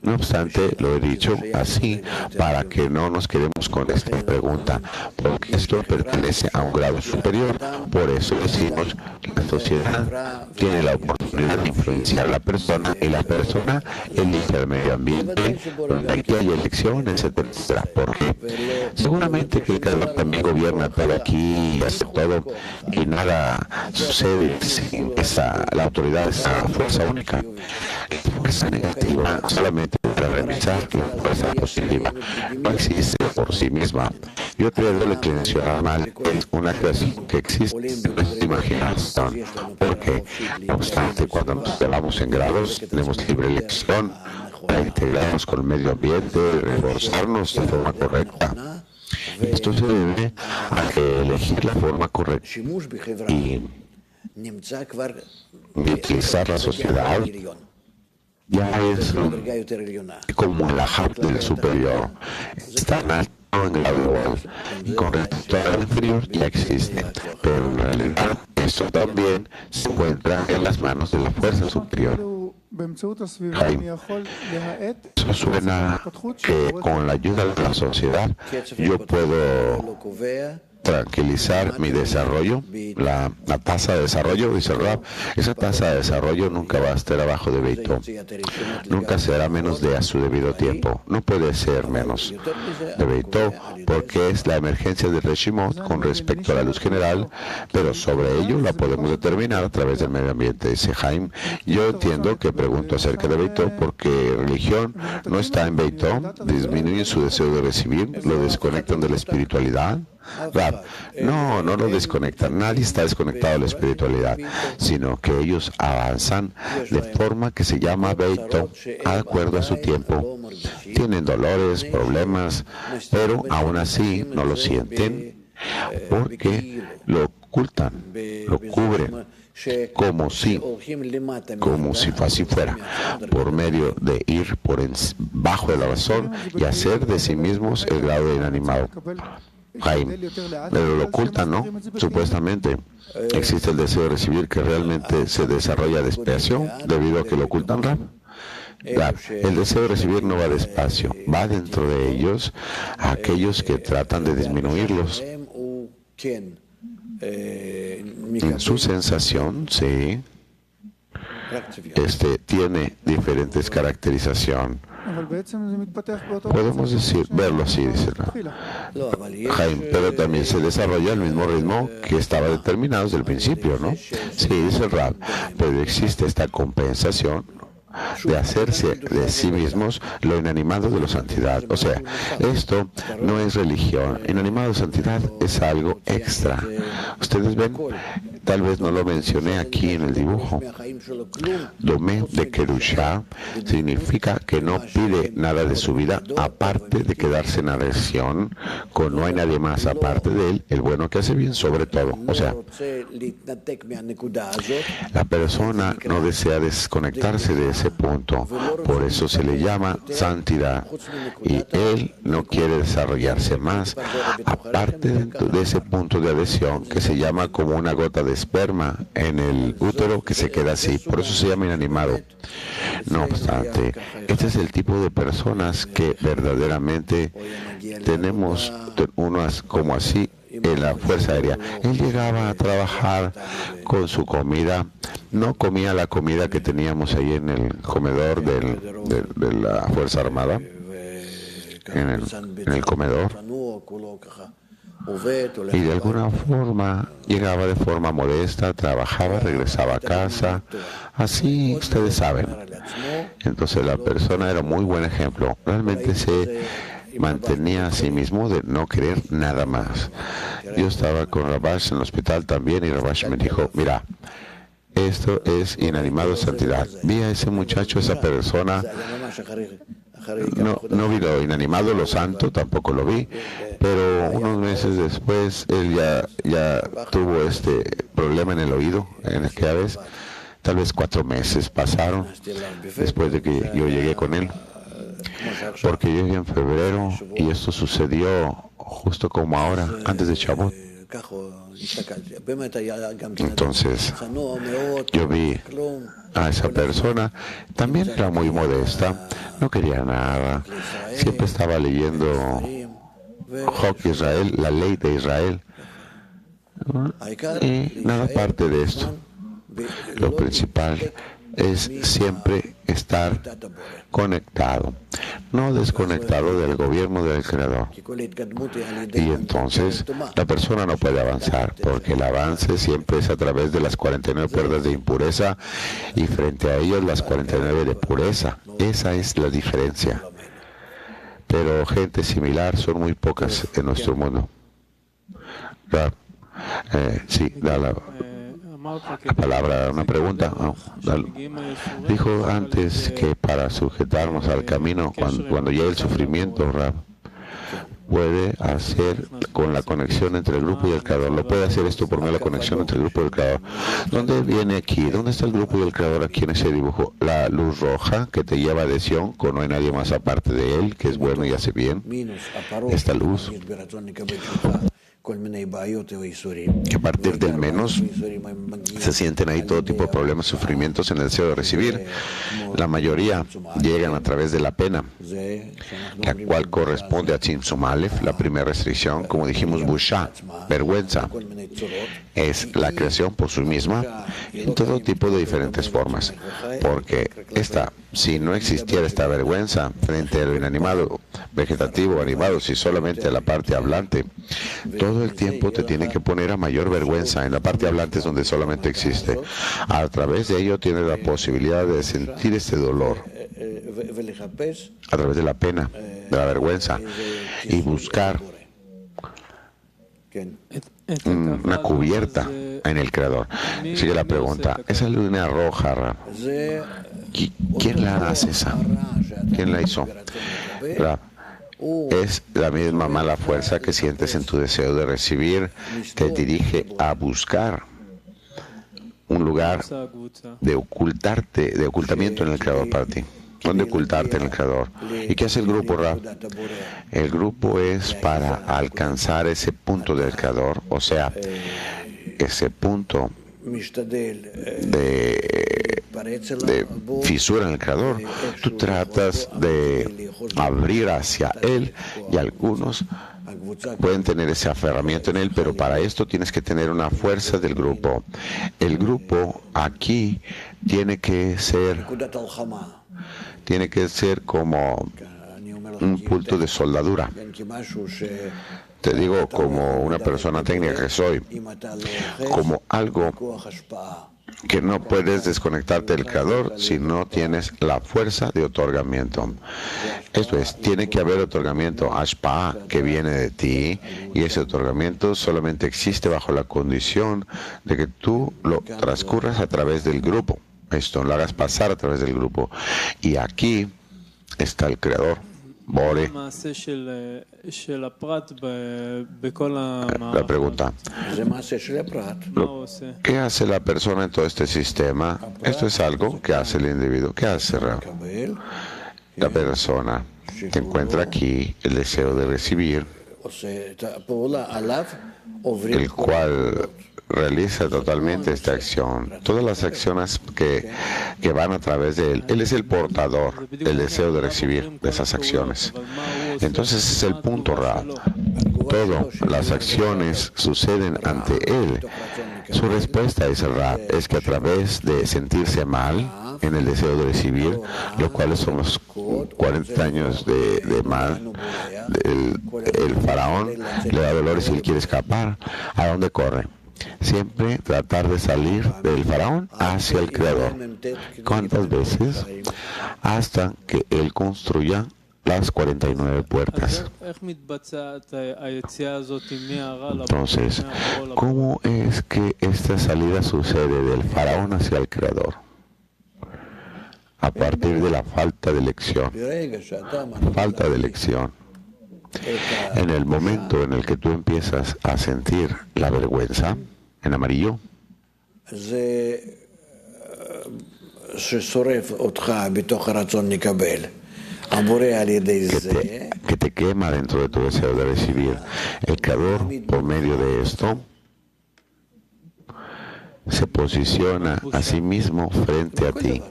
No obstante, lo he dicho así para que no nos quedemos con esta pregunta, porque esto pertenece a un grado superior. Por eso decimos que la sociedad tiene la oportunidad de influenciar a la persona y la persona elige el medio ambiente, donde aquí hay elecciones, etcétera. Porque seguramente que el Creador también gobierna todo aquí y hace todo y nada sucede sin la autoridad, esa fuerza única. La fuerza negativa solamente para revisar la fuerza positiva no existe por sí misma. Y otra de lo que mencionaba mal es una creación que existe en nuestra imaginación, porque no obstante cuando nos elevamos en grados tenemos libre elección para integrarnos con el medio ambiente, reforzarnos de forma correcta. Esto se debe a que elegir la forma correcta y utilizar la sociedad ya es como el ajab del superior. Está en alto en grado igual. Y con respecto al inferior ya existe. Pero en realidad esto también se encuentra en las manos de la fuerza superior. Eso suena que con la ayuda de la sociedad yo puedo tranquilizar mi desarrollo, la tasa de desarrollo, dice Rab. Esa tasa de desarrollo nunca va a estar abajo de Beito, nunca será menos de a su debido tiempo, no puede ser menos de Beito, porque es la emergencia de Reshimot con respecto a la luz general, pero sobre ello la podemos determinar a través del medio ambiente. Dice Haim, yo entiendo que pregunto acerca de Beito porque religión no está en Beito, disminuyen su deseo de recibir, lo desconectan de la espiritualidad. No lo desconectan. Nadie está desconectado de la espiritualidad, sino que ellos avanzan de forma que se llama Beito, de acuerdo a su tiempo. Tienen dolores, problemas, pero aún así no lo sienten porque lo ocultan, lo cubren. Como si así fuera, por medio de ir bajo de la razón y hacer de sí mismos el grado de inanimado. Jaime, pero lo ocultan, ¿no? Supuestamente existe el deseo de recibir que realmente se desarrolla despacio debido a que lo ocultan, Rab. El deseo de recibir no va despacio, va dentro de ellos a aquellos que tratan de disminuirlos. En su sensación, sí, tiene diferentes caracterizaciones. Podemos verlo así, dice Jaime, pero también se desarrolla al mismo ritmo que estaba determinado desde el principio, ¿no? Sí, dice Rab, pero existe esta compensación de hacerse de sí mismos lo inanimado de la santidad. O sea, esto no es religión. Inanimado de santidad es algo extra. Ustedes ven, tal vez no lo mencioné aquí en el dibujo. Domé de Kerushá significa que no pide nada de su vida aparte de quedarse en adhesión con no hay nadie más aparte de él, el bueno que hace bien sobre todo. O sea, la persona no desea desconectarse de ese punto, por eso se le llama santidad y él no quiere desarrollarse más aparte de ese punto de adhesión que se llama como una gota de esperma en el útero que se queda así, por eso se llama inanimado. No obstante, este es el tipo de personas que verdaderamente tenemos unas como así en la Fuerza Aérea. Él llegaba a trabajar con su comida, no comía la comida que teníamos ahí en el comedor de la Fuerza Armada, en el comedor, y de alguna forma llegaba de forma modesta, trabajaba, regresaba a casa, así ustedes saben. Entonces la persona era muy buen ejemplo, realmente se mantenía a sí mismo de no querer nada más. Yo estaba con Rabash en el hospital también y Rabash me dijo, mira, esto es inanimado santidad. Vi a ese muchacho, esa persona, no vi lo inanimado, lo santo, tampoco lo vi, pero unos meses después él ya tuvo este problema en el oído, en aquella vez. Tal vez 4 meses pasaron después de que yo llegué con él, porque yo llegué en febrero y esto sucedió justo como ahora, antes de Shavuot. Entonces, yo vi a esa persona, también era muy modesta, no quería nada, siempre estaba leyendo Hok Israel, la ley de Israel, y nada aparte de esto. Lo principal es siempre estar conectado, no desconectado del gobierno del Creador. Y entonces la persona no puede avanzar, porque el avance siempre es a través de las 49 cuerdas de impureza y frente a ellos las 49 de pureza. Esa es la diferencia. Pero gente similar son muy pocas en nuestro mundo. Sí, da la palabra, una pregunta. Dijo antes que para sujetarnos al camino, cuando llegue el sufrimiento, Rab, puede hacer con la conexión entre el grupo y el Creador. Lo puede hacer esto por medio de la conexión entre el grupo y el Creador. ¿Dónde viene aquí? ¿Dónde está el grupo y el Creador aquí en ese dibujo? La luz roja que te lleva de Sion, que no hay nadie más aparte de él, que es bueno y hace bien. Esta luz que a partir del menos se sienten ahí todo tipo de problemas, sufrimientos en el deseo de recibir. La mayoría llegan a través de la pena, la cual corresponde a Tzimtzum Aleph, la primera restricción, como dijimos, Busha, vergüenza. Es la creación por sí misma en todo tipo de diferentes formas, porque si no existiera esta vergüenza frente a lo inanimado, vegetativo, animado, si solamente la parte hablante, todo el tiempo te tiene que poner a mayor vergüenza. En la parte hablante es donde solamente existe. A través de ello tienes la posibilidad de sentir este dolor a través de la pena, de la vergüenza, y buscar una cubierta en el Creador. Sigue la pregunta, esa luna roja, Rab, ¿quién la hace esa? ¿Quién la hizo? Rab, es la misma mala fuerza que sientes en tu deseo de recibir, te dirige a buscar un lugar de ocultamiento en el Creador para ti. ¿Dónde ocultarte en el Creador? ¿Y qué hace el grupo, Rab? El grupo es para alcanzar ese punto del Creador, o sea, ese punto de fisura en el Creador. Tú tratas de abrir hacia Él y algunos pueden tener ese aferramiento en Él, pero para esto tienes que tener una fuerza del grupo. El grupo aquí tiene que ser como un punto de soldadura. Te digo como una persona técnica que soy, como algo que no puedes desconectarte del Creador si no tienes la fuerza de otorgamiento. Esto es, tiene que haber otorgamiento, ashpa, que viene de ti, y ese otorgamiento solamente existe bajo la condición de que tú lo transcurras a través del grupo. Esto, lo hagas pasar a través del grupo. Y aquí está el Creador, Bore. La pregunta, ¿qué hace la persona en todo este sistema? Esto es algo que hace el individuo. ¿Qué hace la persona? Que encuentra aquí el deseo de recibir, el cual realiza totalmente esta acción. Todas las acciones que van a través de él. Él es el portador del deseo de recibir de esas acciones. Entonces es el punto, Rab. Todas las acciones suceden ante él. Su respuesta es, Rab, es que a través de sentirse mal en el deseo de recibir, lo cual son los 40 años de mal, el faraón le da dolores y él quiere escapar. ¿A dónde corre? Siempre tratar de salir del faraón hacia el Creador. ¿Cuántas veces? Hasta que él construya las 49 puertas. Entonces, ¿cómo es que esta salida sucede del faraón hacia el Creador? A partir de la falta de elección. Falta de elección. En el momento en el que tú empiezas a sentir la vergüenza, en amarillo, que te quema dentro de tu deseo de recibir. El Creador, por medio de esto, se posiciona a sí mismo frente a ti.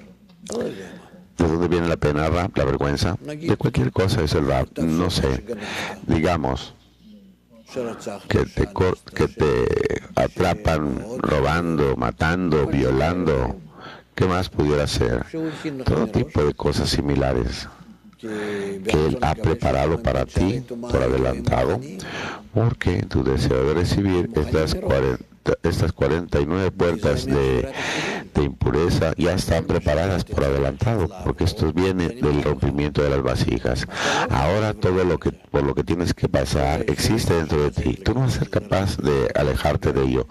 ¿De dónde viene la pena, Rab? La vergüenza. De cualquier cosa es el Rab. No sé. Digamos que te atrapan robando, matando, violando. ¿Qué más pudiera ser? Todo tipo de cosas similares que Él ha preparado para ti por adelantado, porque tu deseo de recibir estas 49 puertas de impureza ya están preparadas por adelantado, porque esto viene del rompimiento de las vasijas. Ahora todo por lo que tienes que pasar existe dentro de ti. Tú no vas a ser capaz de alejarte de ello.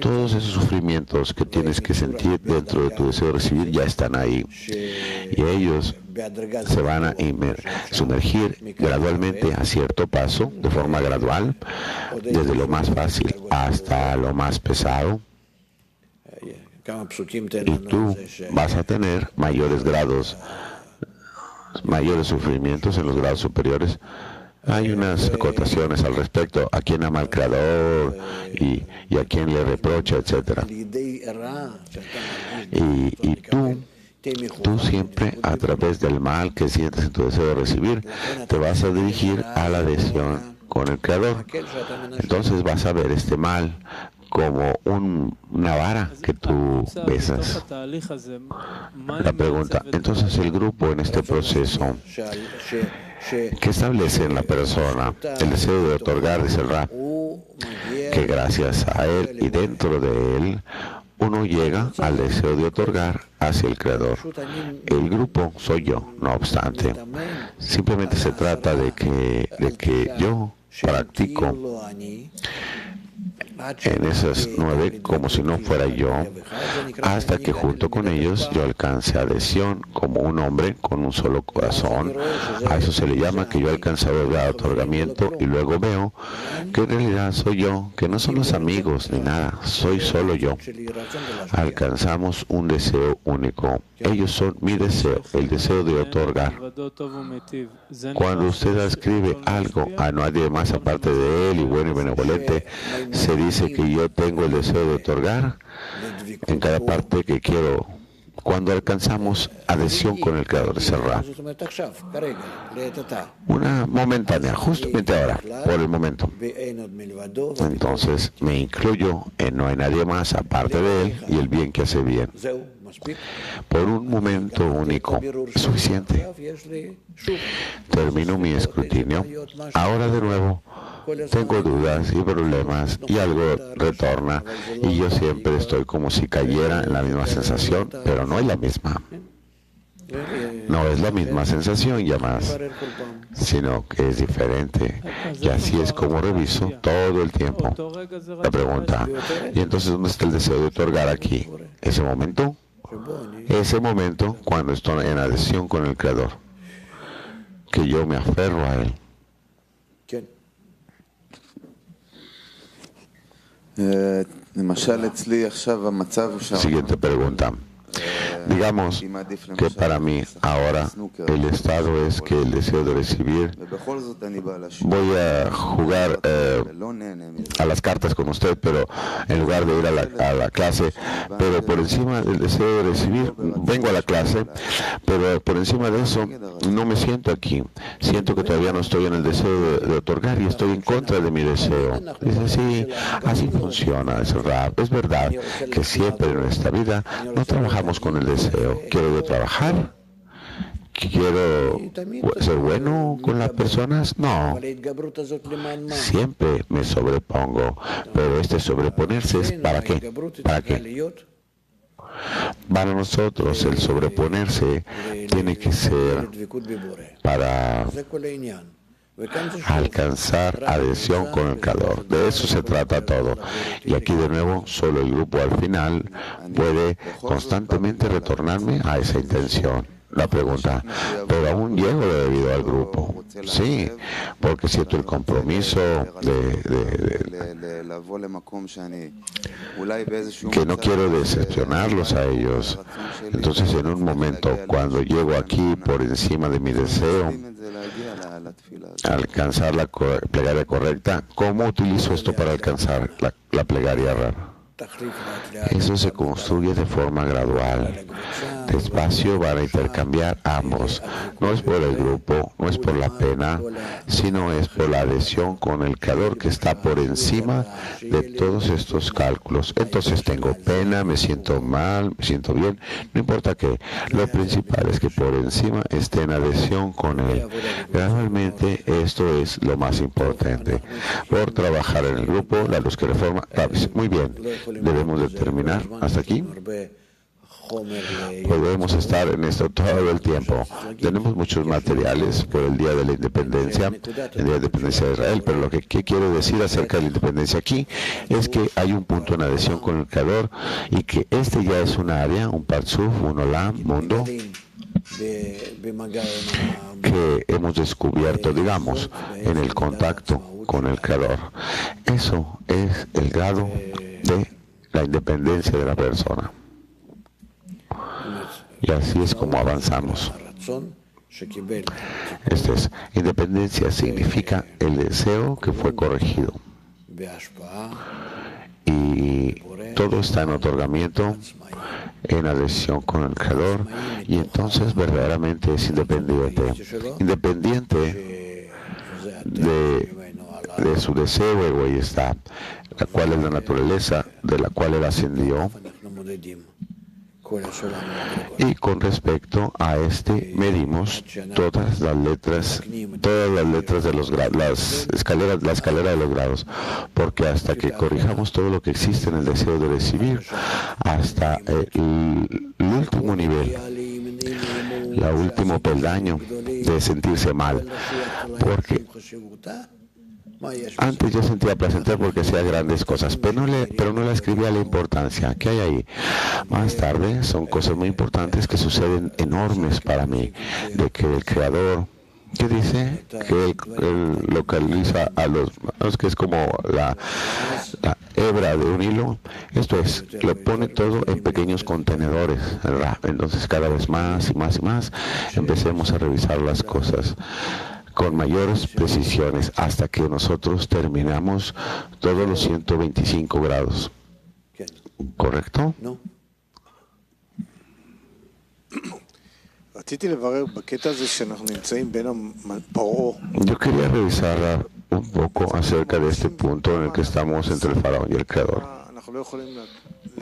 Todos esos sufrimientos que tienes que sentir dentro de tu deseo de recibir ya están ahí. Y ellos se van a sumergir gradualmente a cierto paso, de forma gradual, desde lo más fácil hasta lo más pesado. Y tú vas a tener mayores grados, mayores sufrimientos en los grados superiores. Hay unas acotaciones al respecto, a quién ama al Creador y a quién le reprocha, etc. Y tú siempre, a través del mal que sientes en tu deseo de recibir, te vas a dirigir a la adhesión con el Creador. Entonces vas a ver este mal como una vara que tú besas. La pregunta, entonces el grupo en este proceso, ¿qué establece en la persona? El deseo de otorgar, dice el Rab, que gracias a él y dentro de él, uno llega al deseo de otorgar hacia el Creador. El grupo soy yo, no obstante. Simplemente se trata de que yo practico en esas 9 como si no fuera yo, hasta que junto con ellos yo alcance adhesión como un hombre con un solo corazón. A eso se le llama que yo he alcanzado el grado de otorgamiento, y luego veo que en realidad soy yo, que no son los amigos ni nada, soy solo yo. Alcanzamos un deseo único. Ellos son mi deseo, el deseo de otorgar. Cuando usted escribe algo a nadie más aparte de él y bueno y benevolente, se dice que yo tengo el deseo de otorgar en cada parte que quiero. Cuando alcanzamos adhesión con el Creador de Serra, una momentánea, justamente ahora, por el momento, entonces me incluyo en no hay nadie más aparte de él y el bien que hace bien. Por un momento único, es suficiente. Termino mi escrutinio. Ahora de nuevo tengo dudas y problemas y algo retorna y yo siempre estoy como si cayera en la misma sensación, pero no es la misma. No es la misma sensación ya más, sino que es diferente. Y así es como reviso todo el tiempo. La pregunta, ¿y entonces dónde está el deseo de otorgar aquí? ¿Ese momento? Ese momento cuando estoy en adhesión con el Creador, que yo me aferro a Él. Siguiente pregunta. Digamos que para mí ahora el estado es que el deseo de recibir, voy a jugar a las cartas con usted, pero en lugar de ir a la clase, pero por encima del deseo de recibir, vengo a la clase, pero por encima de eso no me siento aquí. Siento que todavía no estoy en el deseo de otorgar y estoy en contra de mi deseo. Dice, así funciona, es Rab. Es verdad que siempre en nuestra vida no trabajamos con el deseo. ¿Quiero yo trabajar? ¿Quiero ser bueno con las personas? No. Siempre me sobrepongo. Pero este sobreponerse es ¿para qué? ¿Para qué? Para nosotros el sobreponerse tiene que ser para alcanzar adhesión con el Creador. De eso se trata todo. Y aquí de nuevo, solo el grupo al final puede constantemente retornarme a esa intención. La pregunta, pero aún llego debido al grupo. Sí, porque siento el compromiso que no quiero decepcionarlos a ellos. Entonces, en un momento, cuando llego aquí por encima de mi deseo, alcanzar la plegaria correcta, ¿cómo utilizo esto para alcanzar la plegaria rara? Eso se construye de forma gradual. Despacio van a intercambiar ambos. No es por el grupo, no es por la pena, sino es por la adhesión con el Creador que está por encima de todos estos cálculos. Entonces tengo pena, me siento mal, me siento bien, no importa qué. Lo principal es que por encima esté en adhesión con Él. Gradualmente esto es lo más importante. Por trabajar en el grupo, la luz que reforma. Muy bien. Debemos de terminar hasta aquí. Podemos estar en esto todo el tiempo. Tenemos muchos materiales por el Día de la Independencia, el Día de la Independencia de Israel, pero lo que quiero decir acerca de la independencia aquí es que hay un punto en adhesión con el Creador y que este ya es un área, un parzuf, un olam, mundo, que hemos descubierto, digamos, en el contacto con el Creador. Eso es el grado de la independencia de la persona. Y así es como avanzamos. Independencia significa el deseo que fue corregido. Y todo está en otorgamiento, en adhesión con el Creador, y entonces verdaderamente es independiente. Independiente de su deseo egoísta, la cual es la naturaleza de la cual él ascendió. Y con respecto a este medimos todas las letras de los grados, la escalera de los grados, porque hasta que corrijamos todo lo que existe en el deseo de recibir, hasta el último nivel, el último peldaño de sentirse mal, porque antes yo sentía placer porque hacía grandes cosas, pero no le escribía la importancia que hay ahí. Más tarde son cosas muy importantes que suceden enormes para mí, de que el Creador, que dice que él localiza a los que es como la hebra de un hilo, esto es, lo pone todo en pequeños contenedores, ¿verdad? Entonces cada vez más y más y más empecemos a revisar las cosas con mayores precisiones hasta que nosotros terminamos todos los 125 grados. ¿Correcto? No. Yo quería revisar un poco acerca de este punto en el que estamos entre el faraón y el Creador.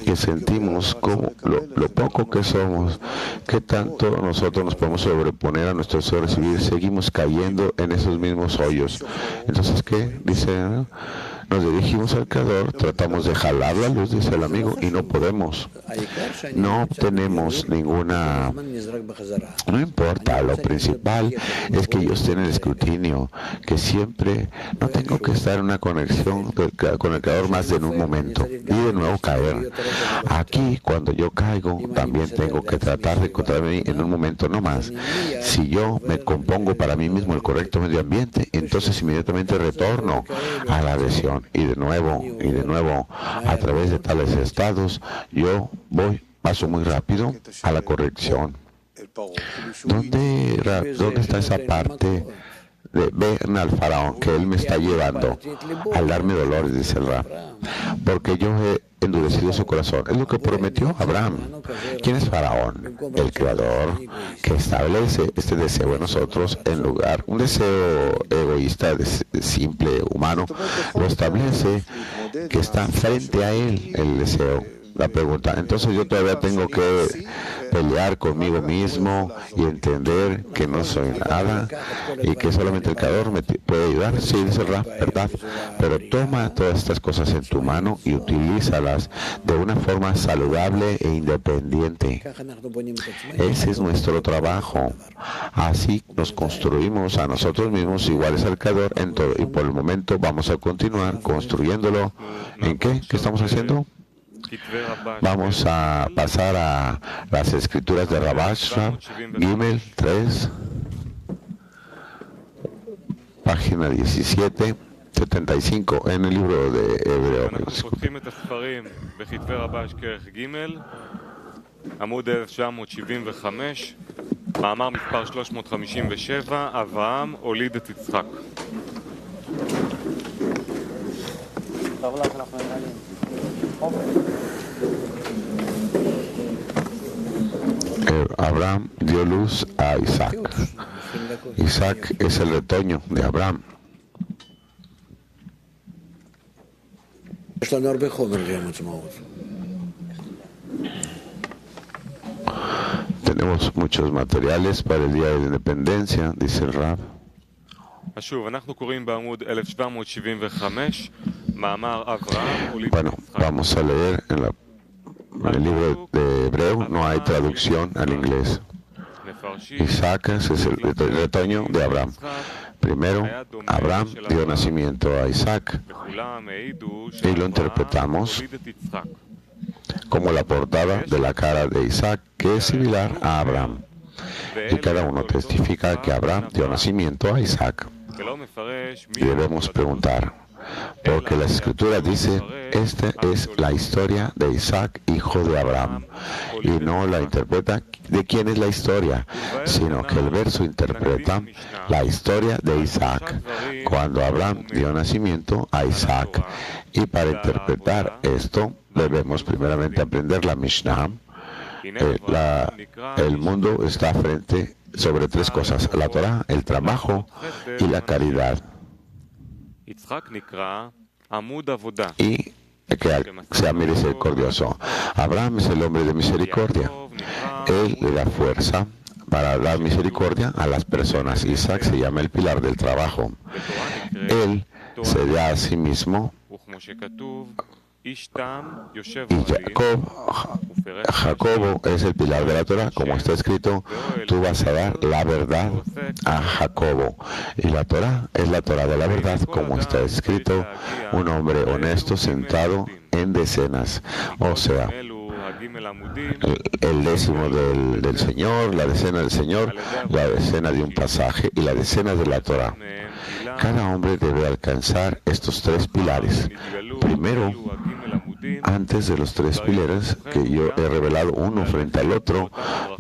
Que sentimos como lo poco que somos, que tanto nosotros nos podemos sobreponer a nuestro deseo de recibir, seguimos cayendo en esos mismos hoyos. Entonces, ¿qué? Dice, ¿no? Nos dirigimos al Creador, tratamos de jalar la luz, dice el amigo, y no podemos. No obtenemos ninguna... No importa, lo principal es que ellos tienen el escrutinio, que siempre no tengo que estar en una conexión con el Creador más de en un momento y de nuevo caer. Aquí, cuando yo caigo, también tengo que tratar de encontrarme en un momento no más. Si yo me compongo para mí mismo el correcto medio ambiente, entonces inmediatamente retorno a la adhesión. Y de nuevo, a través de tales estados, yo paso muy rápido a la corrección. ¿Dónde está esa parte de ven al faraón que él me está llevando al darme dolores, dice el Rab? Porque yo he endurecido su corazón. Es lo que prometió Abraham. ¿Quién es faraón? El Creador, que establece este deseo en nosotros en lugar, un deseo egoísta, simple, humano, lo establece, que está frente a él el deseo. la pregunta, entonces yo todavía tengo que pelear conmigo mismo y entender que no soy nada y que solamente el Creador me puede ayudar. Sí, dice el Raf, ¿verdad? Pero toma todas estas cosas en tu mano y utilízalas de una forma saludable e independiente. Ese es nuestro trabajo. Así nos construimos a nosotros mismos iguales al Creador en todo. Y por el momento vamos a continuar construyéndolo. ¿En qué? ¿Qué estamos haciendo? Vamos a pasar a las escrituras de Rabash, Gimel 3, página 17, 75, en el libro de Hebreo. עמוד 1975, מאמר מספר 357, אברהם הוליד את יצחק. Abraham dio luz a Isaac. Isaac es el retoño de Abraham. Tenemos muchos materiales para el Día de la Independencia, dice el Rab. Bueno, vamos a leer en el libro de Hebreo, no hay traducción al inglés. Isaac es el retoño de Abraham. Primero, Abraham dio nacimiento a Isaac y lo interpretamos como la portada de la cara de Isaac, que es similar a Abraham. Y cada uno testifica que Abraham dio nacimiento a Isaac. Y debemos preguntar, porque la Escritura dice, esta es la historia de Isaac, hijo de Abraham, y no la interpreta de quién es la historia, sino que el verso interpreta la historia de Isaac, cuando Abraham dio nacimiento a Isaac. Y para interpretar esto, debemos primeramente aprender la Mishnah. El mundo está sobre tres cosas: la Torah, el trabajo y la caridad. Y que sea misericordioso. Abraham es el hombre de misericordia. Él le da fuerza para dar misericordia a las personas. Isaac se llama el pilar del trabajo. Él se da a sí mismo. Y Jacobo es el pilar de la Torah, como está escrito, tú vas a dar la verdad a Jacobo. Y la Torah es la Torah de la verdad, como está escrito, un hombre honesto sentado en decenas. O sea, el décimo del Señor, la decena del Señor, la decena de un pasaje y la decena de la Torah. Cada hombre debe alcanzar estos tres pilares. Primero, antes de los tres pilares que yo he revelado uno frente al otro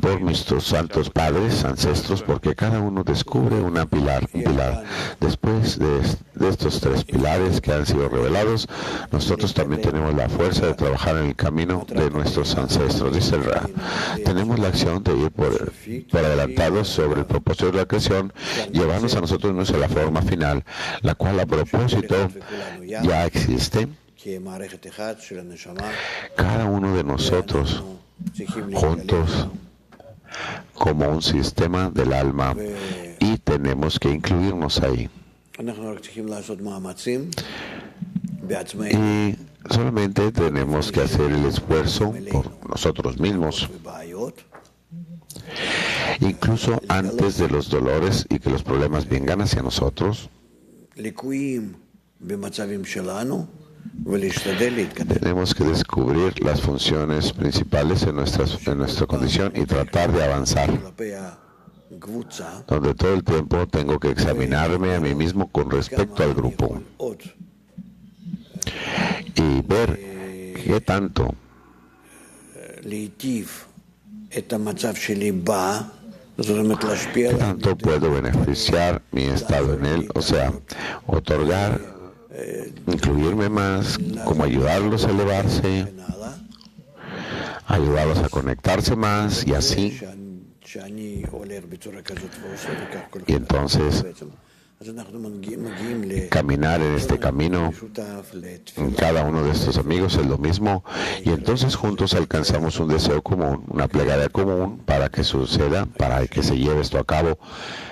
por nuestros santos padres, ancestros, porque cada uno descubre un pilar. Después de estos tres pilares que han sido revelados, nosotros también tenemos la fuerza de trabajar en el camino de nuestros ancestros. Dice el Ra, tenemos la acción de ir por adelantado sobre el propósito de la creación, llevarnos a nosotros mismos a la forma final, la cual a propósito ya existe. Cada uno de nosotros juntos como un sistema del alma, y tenemos que incluirnos ahí. Y solamente tenemos que hacer el esfuerzo por nosotros mismos, incluso antes de los dolores y que los problemas vengan hacia nosotros. Tenemos que descubrir las funciones principales en nuestra condición y tratar de avanzar, donde todo el tiempo tengo que examinarme a mí mismo con respecto al grupo y ver qué tanto puedo beneficiar mi estado en él, o sea, otorgar, incluirme más, como ayudarlos a elevarse, ayudarlos a conectarse más y así. Y entonces caminar en este camino, en cada uno de estos amigos es lo mismo, y entonces juntos alcanzamos un deseo común, una plegaria común para que suceda, para que se lleve esto a cabo,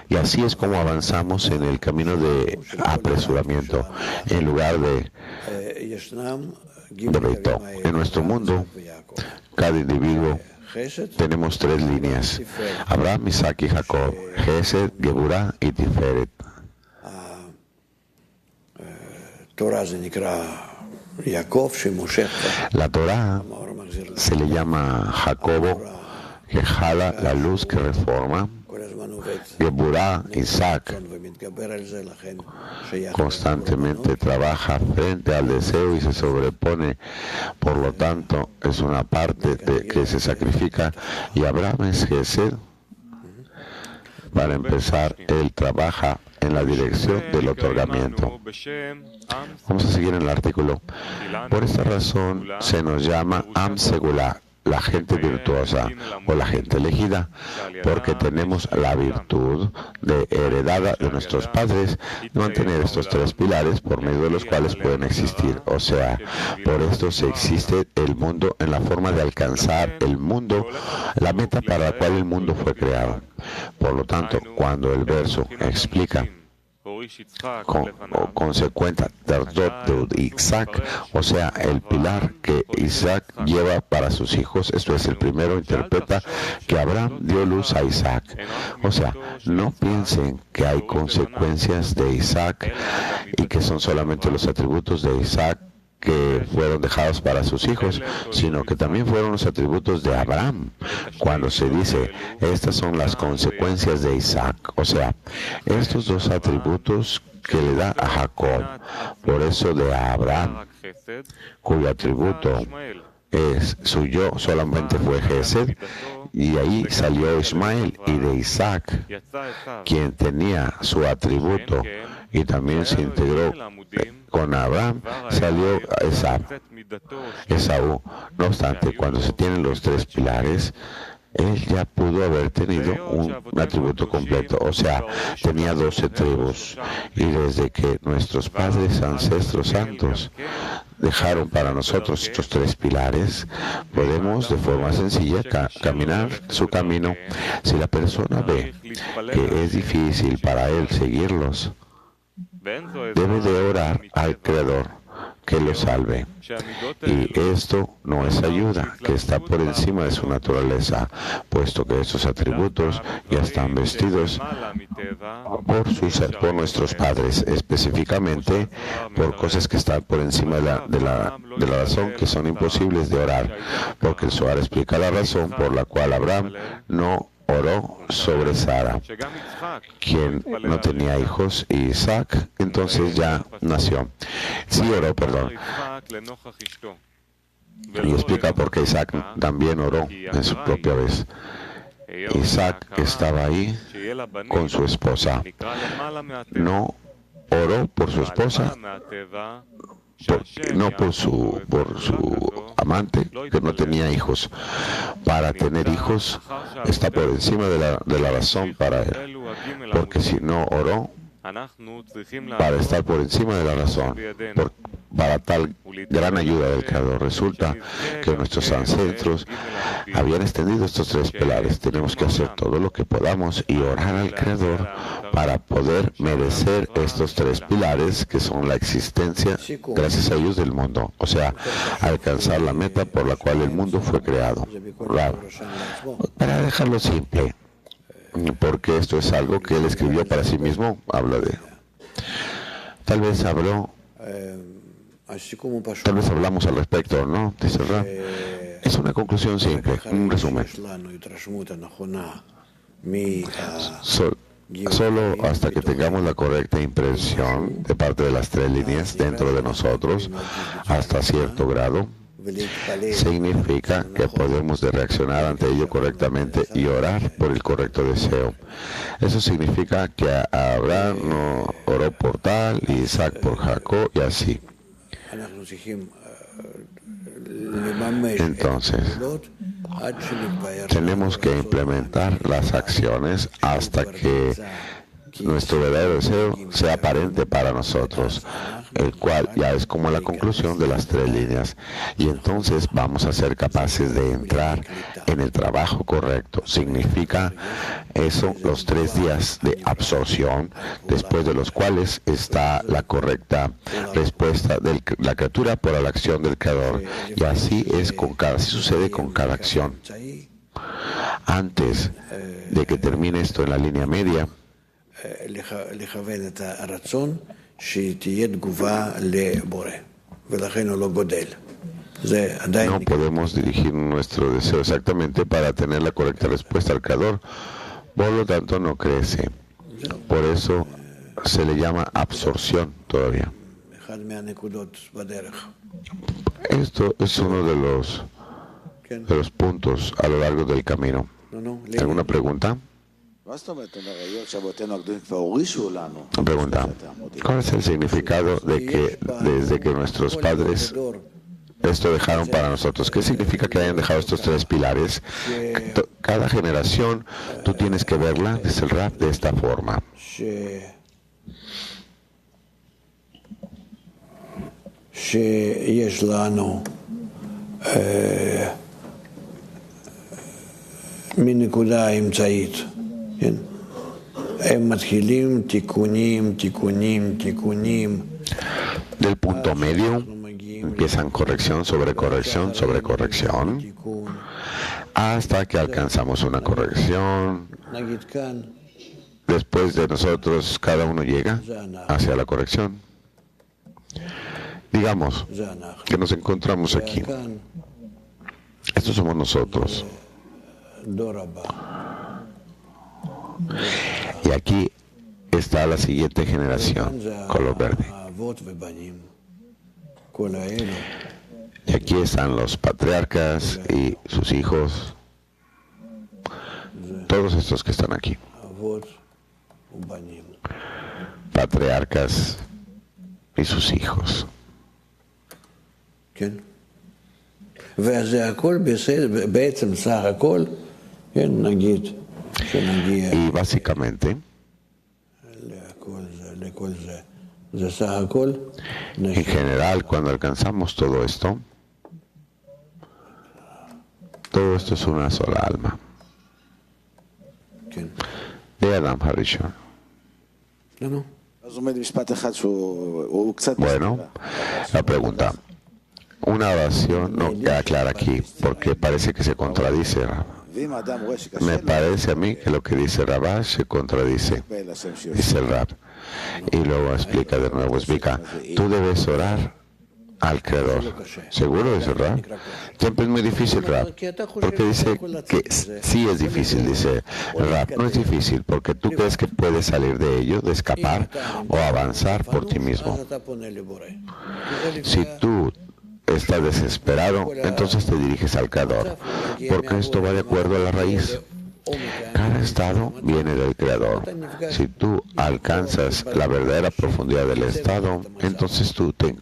y así es como avanzamos en el camino de apresuramiento, en lugar de reto. En nuestro mundo, cada individuo tenemos tres líneas: Abraham, Isaac y Jacob, Gesed, Geburah y Tiferet. La Torah se le llama Jacobo, que jala la luz que reforma. Geburah, Isaac, constantemente trabaja frente al deseo y se sobrepone, por lo tanto es una parte que se sacrifica, y Abraham es Gesed. Para empezar, él trabaja en la dirección del otorgamiento. Vamos a seguir en el artículo. Por esta razón se nos llama Am Segulá, la gente virtuosa o la gente elegida, porque tenemos la virtud heredada de nuestros padres de mantener estos tres pilares por medio de los cuales pueden existir. O sea, por esto se existe el mundo en la forma de alcanzar el mundo, la meta para la cual el mundo fue creado. Por lo tanto, cuando el verso explica consecuencia de Isaac, o sea, el pilar que Isaac lleva para sus hijos, esto es, el primero interpreta que Abraham dio luz a Isaac. O sea, no piensen que hay consecuencias de Isaac y que son solamente los atributos de Isaac que fueron dejados para sus hijos, sino que también fueron los atributos de Abraham. Cuando se dice, estas son las consecuencias de Isaac, o sea, estos dos atributos que le da a Jacob. Por eso de Abraham, cuyo atributo es suyo, solamente fue Gesed, y ahí salió Ismael, y de Isaac, quien tenía su atributo y también se integró con Abraham, salió Esaú. No obstante, cuando se tienen los tres pilares, él ya pudo haber tenido un atributo completo, o sea, tenía 12 tribus, y desde que nuestros padres ancestros santos dejaron para nosotros estos tres pilares, podemos de forma sencilla caminar su camino. Si la persona ve que es difícil para él seguirlos, debe de orar al Creador que lo salve. Y esto no es ayuda, que está por encima de su naturaleza, puesto que estos atributos ya están vestidos por nuestros padres, específicamente por cosas que están por encima de la razón, que son imposibles de orar, porque el Zohar explica la razón por la cual Abraham no oró sobre Sara, quien no tenía hijos, y Isaac entonces ya nació. Sí oró, perdón. Y explica por qué Isaac también oró en su propia vez. Isaac estaba ahí con su esposa. No oró por su esposa, no por su amante, que no tenía hijos. Para tener hijos está por encima de la razón para él, porque si no oró para estar por encima de la razón, para tal gran ayuda del Creador. Resulta que nuestros ancestros habían extendido estos tres pilares. Tenemos que hacer todo lo que podamos y orar al Creador para poder merecer estos tres pilares, que son la existencia, gracias a ellos, del mundo. O sea, alcanzar la meta por la cual el mundo fue creado. Para dejarlo simple, porque esto es algo que él escribió para sí mismo, habla de... Tal vez hablamos al respecto, ¿no? Dice Ra. Es una conclusión simple, un resumen. Solo hasta que tengamos la correcta impresión de parte de las tres líneas dentro de nosotros, hasta cierto grado, significa que podemos reaccionar ante ello correctamente y orar por el correcto deseo. Eso significa que Abraham no oró por tal, y Isaac por Jacob, y así. Entonces, tenemos que implementar las acciones hasta que nuestro verdadero deseo sea aparente para nosotros, el cual ya es como la conclusión de las 3 líneas. Y entonces vamos a ser capaces de entrar en el trabajo correcto. Significa eso los 3 días de absorción, después de los cuales está la correcta respuesta de la criatura por la acción del Creador. Y así sucede con cada acción. Antes de que termine esto en la línea media, no podemos dirigir nuestro deseo exactamente para tener la correcta respuesta al Creador, por lo tanto no crece. Por eso se le llama absorción todavía. Esto es uno de los puntos a lo largo del camino. ¿Alguna pregunta? Pregunta. ¿Cuál es el significado de que desde que nuestros padres esto dejaron para nosotros? ¿Qué significa que hayan dejado estos 3 pilares? Cada generación tú tienes que verla, dice el Rab, de esta forma. מנקודה אמצעית, כן? הם מתחילים תיקונים, תיקונים, תיקונים. Del punto medio empiezan corrección sobre corrección sobre corrección hasta que alcanzamos una corrección. Después de nosotros, cada uno llega hacia la corrección. Digamos que nos encontramos aquí. Estos somos nosotros. Y aquí está la siguiente generación, color verde. Y aquí están los patriarcas y sus hijos, todos estos que están aquí. Patriarcas y sus hijos. Y básicamente, en general, cuando alcanzamos todo esto es una sola alma. De Adam Harishon. Bueno, la pregunta. Una oración no queda clara aquí, porque parece que se contradice. Me parece a mí que lo que dice Rabash se contradice, dice el Rab. Y luego explica de nuevo, explica, tú debes orar al Creador. ¿Seguro, dice el Rab? Siempre es muy difícil, Rab, porque dice que sí es difícil, dice el Rab. No es difícil, porque tú crees que puedes salir de ello, de escapar o avanzar por ti mismo. Si tú estás desesperado, entonces te diriges al Creador, porque esto va de acuerdo a la raíz. Cada estado viene del Creador. Si tú alcanzas la verdadera profundidad del estado, entonces tú te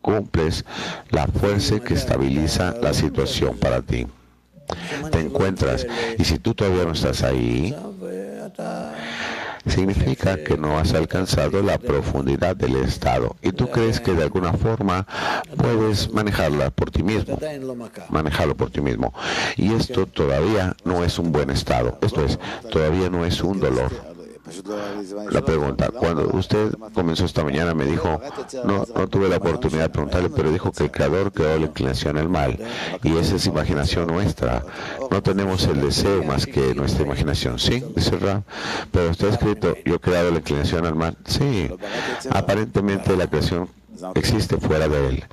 cumples la fuerza que estabiliza la situación para ti. Te encuentras, y si tú todavía no estás ahí, significa que no has alcanzado la profundidad del estado y tú crees que de alguna forma puedes manejarlo por ti mismo. Y esto todavía no es un buen estado. Esto es, todavía no es un dolor. La pregunta, cuando usted comenzó esta mañana me dijo, no tuve la oportunidad de preguntarle, pero dijo que el Creador creó la inclinación al mal, y esa es imaginación nuestra. No tenemos el deseo más que nuestra imaginación. Sí, dice Rab, pero está escrito, yo he creado la inclinación al mal. Sí, aparentemente la creación existe fuera de él.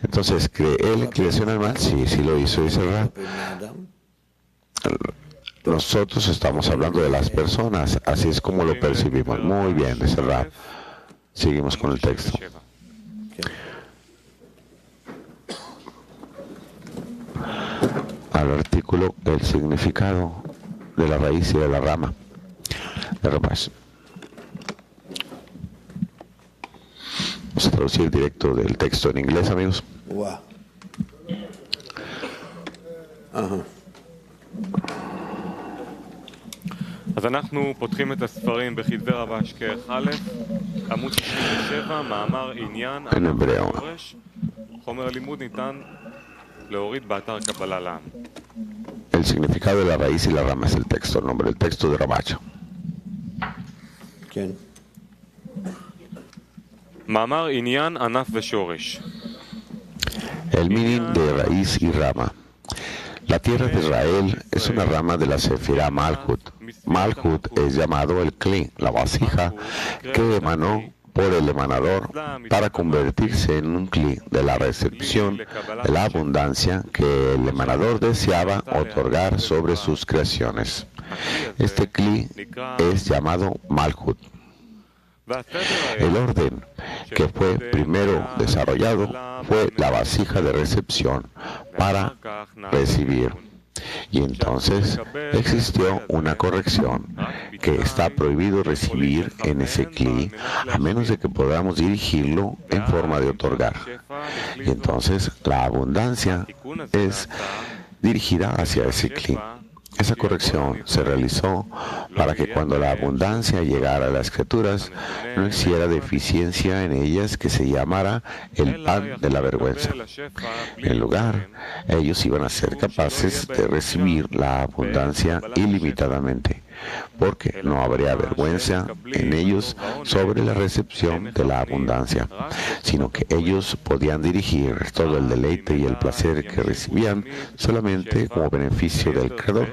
Entonces, ¿creé la inclinación al mal? Sí, sí lo hizo, dice Rab. Nosotros estamos hablando de las personas, así es como lo percibimos. Muy bien, dice Rab. Seguimos con el texto. Al artículo, el significado de la raíz y de la rama. De Rabash. Vamos a traducir directo del texto en inglés, amigos. אז אנחנו פותחים את הספרים בכתבי רבה שכח א', עמוד 67, מאמר עניין, En hebreo. שורש, חומר הלימוד ניתן להוריד באתר קבלה לעם. El significado de la raíz y la rama es el texto, el nombre del texto de Rabacho. כן. מאמר עניין, ענף ושורש. El meaning de raíz y rama. La tierra de Israel es una rama de la Sefirá Malhut. Malhut es llamado el Kli, la vasija que emanó por el emanador para convertirse en un Kli de la recepción de la abundancia que el emanador deseaba otorgar sobre sus creaciones. Este Kli es llamado Malhut. El orden que fue primero desarrollado fue la vasija de recepción para recibir. Y entonces existió una corrección que está prohibido recibir en ese Kli a menos de que podamos dirigirlo en forma de otorgar. Y entonces la abundancia es dirigida hacia ese Kli. Esa corrección se realizó para que cuando la abundancia llegara a las criaturas no existiera deficiencia en ellas que se llamara el pan de la vergüenza. En lugar, ellos iban a ser capaces de recibir la abundancia ilimitadamente, porque no habría vergüenza en ellos sobre la recepción de la abundancia, sino que ellos podían dirigir todo el deleite y el placer que recibían solamente como beneficio del Creador.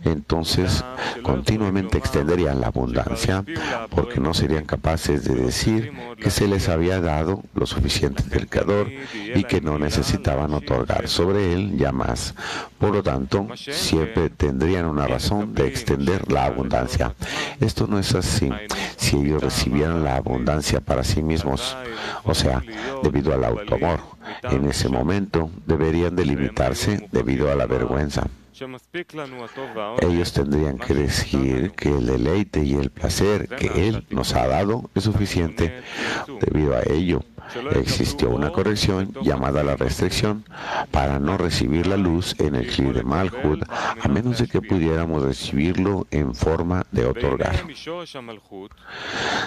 Entonces, continuamente extenderían la abundancia, porque no serían capaces de decir que se les había dado lo suficiente del Creador y que no necesitaban otorgar sobre él ya más. Por lo tanto, siempre tendrían una razón de extender la abundancia. Esto no es así si ellos recibieran la abundancia para sí mismos, o sea, debido al autoamor. En ese momento deberían delimitarse debido a la vergüenza. Ellos tendrían que decir que el deleite y el placer que Él nos ha dado es suficiente. Debido a ello, existió una corrección llamada la restricción para no recibir la luz en el Kli de Malhut a menos de que pudiéramos recibirlo en forma de otorgar.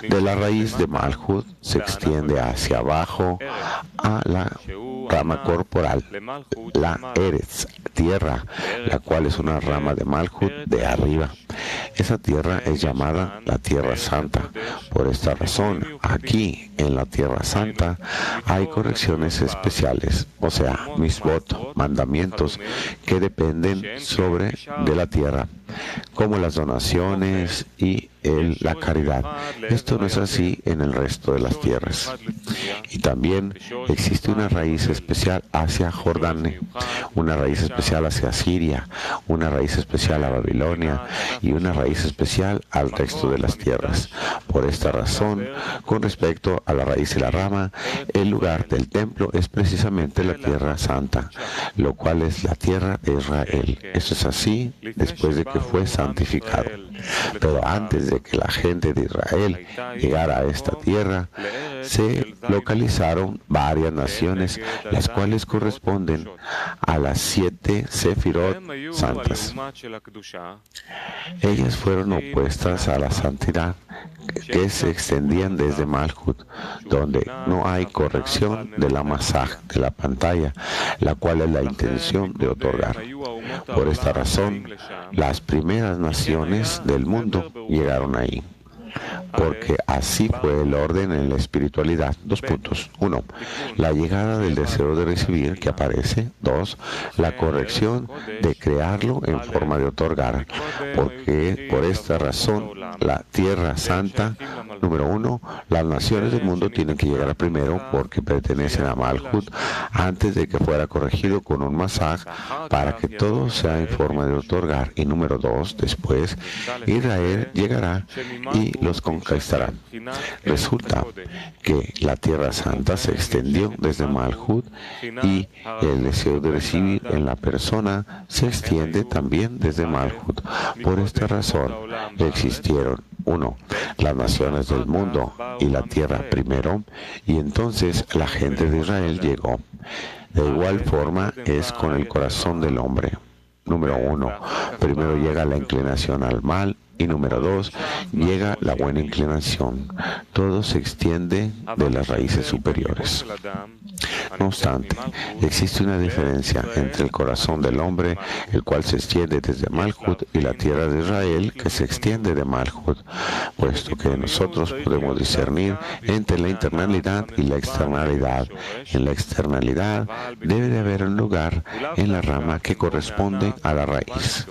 De la raíz de Malhut se extiende hacia abajo a la rama corporal, la Eretz, tierra, la cual es una rama de Malhut de arriba. Esa tierra es llamada la Tierra Santa. Por esta razón, aquí en la Tierra Santa hay correcciones especiales, o sea, misbot, mandamientos que dependen de la tierra, como las donaciones y la caridad. Esto no es así en el resto de las tierras. Y también existe una raíz especial hacia Jordán, una raíz especial hacia Siria, una raíz especial a Babilonia y una raíz especial al resto de las tierras. Por esta razón, con respecto a la raíz y la rama, el lugar del templo es precisamente la Tierra Santa, lo cual es la tierra de Israel. Eso es así después de que fue santificado. Pero antes de que la gente de Israel llegara a esta tierra, se localizaron varias naciones, las cuales corresponden a las 7 Sefirot santas. Ellas fueron opuestas a la santidad, que se extendían desde Malhut, donde no hay corrección de la masaj, de la pantalla, la cual es la intención de otorgar. Por esta razón, las primeras naciones del mundo llegaron ahí, porque así fue el orden en la espiritualidad. 2 puntos. 1. La llegada del deseo de recibir que aparece. 2. La corrección de crearlo en forma de otorgar, porque por esta razón la Tierra Santa, número 1, las naciones del mundo tienen que llegar primero porque pertenecen a Malhut antes de que fuera corregido con un masaj para que todo sea en forma de otorgar. Y número 2, después Israel llegará y los conquistará. Resulta que la Tierra Santa se extendió desde Malhut y el deseo de recibir en la persona se extiende también desde Malhut. Por esta razón existieron 1. Las naciones del mundo y la tierra primero, y entonces la gente de Israel llegó. De igual forma es con el corazón del hombre. Número 1. Primero llega la inclinación al mal Y número 2, llega la buena inclinación. Todo se extiende de las raíces superiores. No obstante, existe una diferencia entre el corazón del hombre, el cual se extiende desde Malhut, y la tierra de Israel, que se extiende de Malhut, puesto que nosotros podemos discernir entre la internalidad y la externalidad. En la externalidad debe de haber un lugar en la rama que corresponde a la raíz,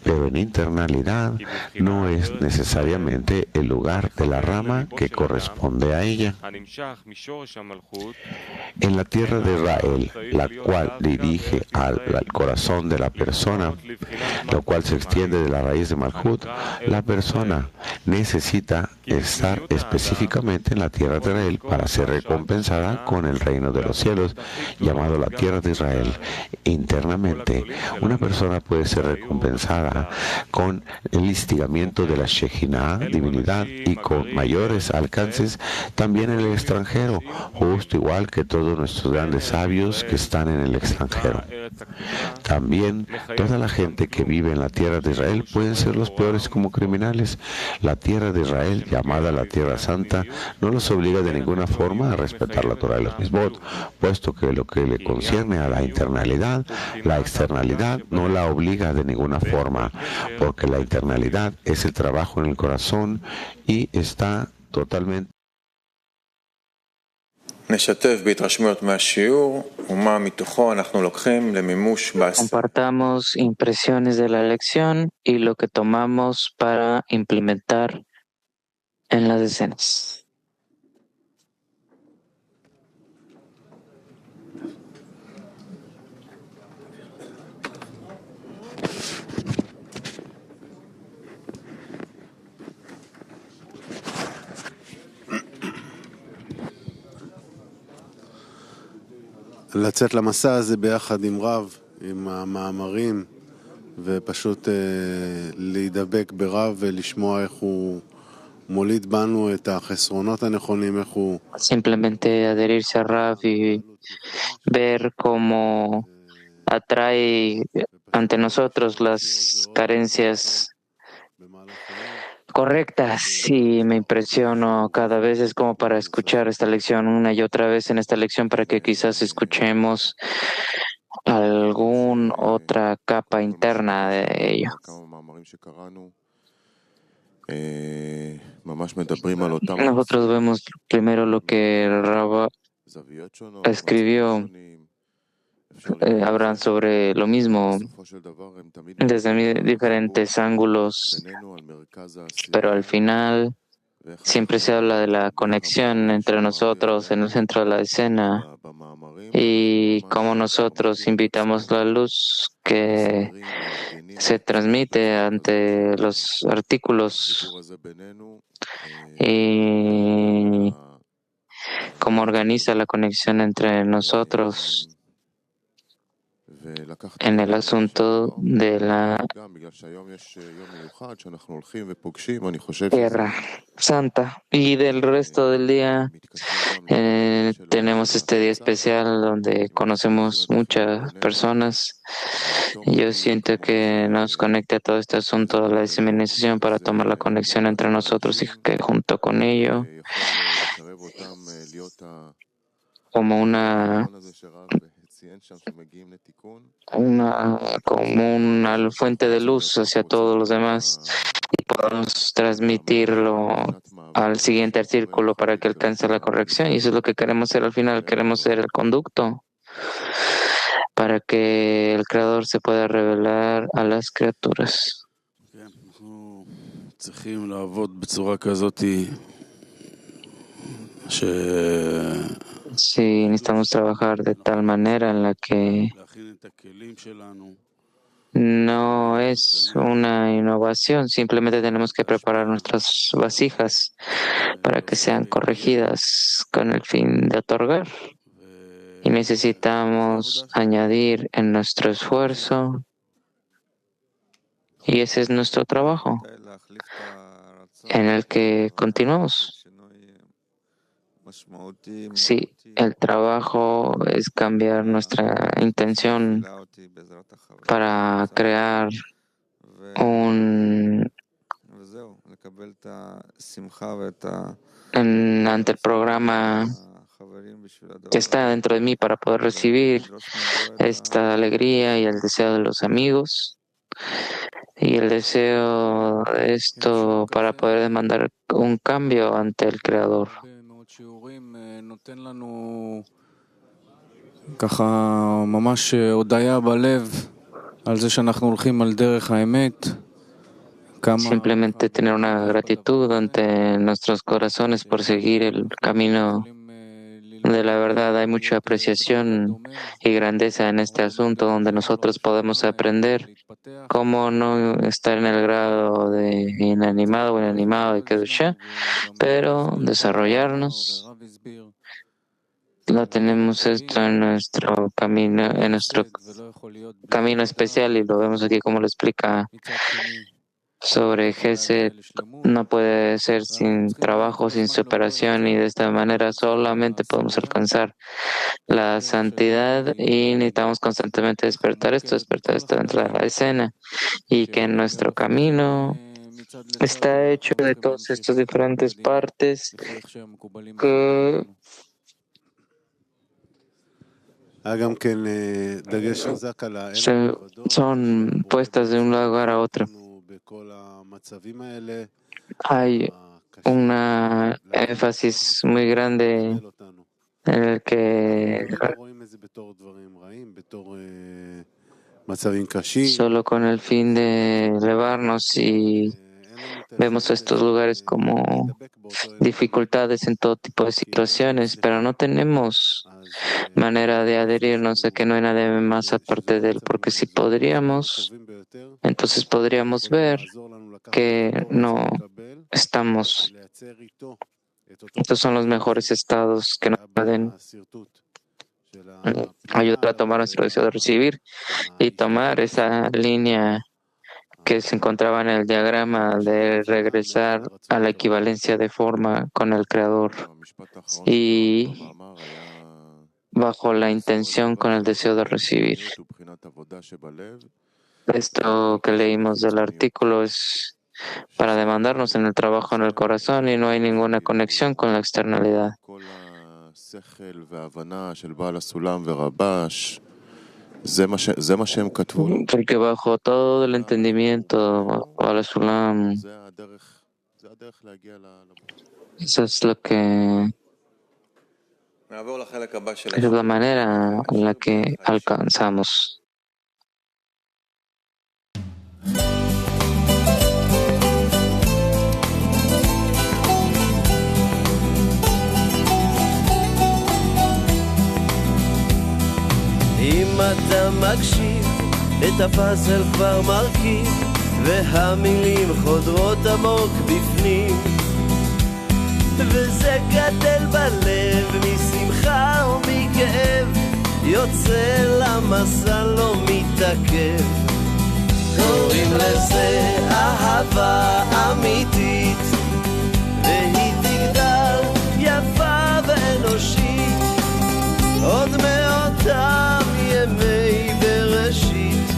pero en internalidad no es necesariamente el lugar de la rama que corresponde a ella. En la tierra de Israel, la cual dirige al corazón de la persona, lo cual se extiende de la raíz de Malhut, la persona necesita estar específicamente en la tierra de Israel para ser recompensada con el reino de los cielos, llamado la tierra de Israel. Internamente, una persona puede ser recompensada con el instigamiento de la Shejinah, divinidad, y con mayores alcances también en el extranjero, justo igual que todos nuestros grandes sabios que están en el extranjero. También toda la gente que vive en la tierra de Israel pueden ser los peores como criminales. La tierra de Israel, llamada la Tierra Santa, no los obliga de ninguna forma a respetar la Torah y los Misbot, puesto que lo que le concierne a la internalidad, la externalidad no la obliga de ninguna forma, porque la internalidad es el trabajo en el corazón y está totalmente. נשתף בהתרשמויות מהשיעור ומה מתוכו אנחנו לוקחים למימוש בעשייה. Compartamos impresiones de la lección y lo que tomamos para implementar en las escenas. לצאת למסע הזה ביחד עם רב, עם המאמרים, ופשוט להידבק ברב ולשמוע איך הוא מוליד בנו את החסרונות הנכונים, איך הוא... Simplemente adherirse a Rav y ver cómo atrae ante nosotros las carencias correctas, y me impresiono cada vez. Es como para escuchar esta lección una y otra vez en esta lección para que quizás escuchemos alguna otra capa interna de ello. Nosotros vemos primero lo que Rava escribió. Hablan sobre lo mismo desde diferentes ángulos, pero al final siempre se habla de la conexión entre nosotros en el centro de la escena y cómo nosotros invitamos la luz que se transmite ante los artículos y cómo organiza la conexión entre nosotros en el asunto de la Tierra Santa. Y del resto del día tenemos este día especial donde conocemos muchas personas. Yo siento que nos conecta todo este asunto de la diseminación para tomar la conexión entre nosotros y que junto con ello, como una fuente de luz hacia todos los demás, y podamos transmitirlo al siguiente círculo para que alcance la corrección. Y eso es lo que queremos ser al final. Queremos ser el conducto para que el Creador se pueda revelar a las criaturas. Sí, necesitamos trabajar de tal manera en la que no es una innovación, simplemente tenemos que preparar nuestras vasijas para que sean corregidas con el fin de otorgar. Y necesitamos añadir en nuestro esfuerzo, y ese es nuestro trabajo, en el que continuamos. Sí, el trabajo es cambiar nuestra intención para crear un ante el programa que está dentro de mí para poder recibir esta alegría y el deseo de los amigos y el deseo de esto para poder demandar un cambio ante el Creador. Simplemente tener una gratitud ante nuestros corazones por seguir el camino de la verdad. Hay mucha apreciación y grandeza en este asunto donde nosotros podemos aprender cómo no estar en el grado de inanimado o inanimado de Kedusha, pero desarrollarnos. Lo tenemos esto en nuestro camino especial, y lo vemos aquí como lo explica sobre Gesed. No puede ser sin trabajo, sin superación, y de esta manera solamente podemos alcanzar la santidad, y necesitamos constantemente despertar esto dentro de la escena, y que en nuestro camino está hecho de todas estas diferentes partes que son puestas de un lugar a otro. Hay una énfasis muy grande en el que solo con el fin de elevarnos, y vemos estos lugares como dificultades en todo tipo de situaciones, pero no tenemos manera de adherirnos a que no hay nadie más aparte de él, porque si podríamos, entonces podríamos ver que no estamos. Estos son los mejores estados que nos pueden ayudar a tomar nuestro deseo de recibir y tomar esa línea que se encontraba en el diagrama de regresar a la equivalencia de forma con el Creador, y bajo la intención con el deseo de recibir. Esto que leímos del artículo es para demandarnos en el trabajo en el corazón, y no hay ninguna conexión con la externalidad. Porque bajo todo el entendimiento, Bala Sulam, eso es lo que es la manera en la que alcanzamos. אם אתה מקשיב, את הפאזל כבר מרכיב, והמילים חודרות עמוק בפנים, וזה גדל בלב משמחה ומכאב, יוצא למסע לא מתעכב. קוראים לזה אהבה אמיתית, והיא תגדל יפה ואנושית, עוד מאותם ימי בראשית.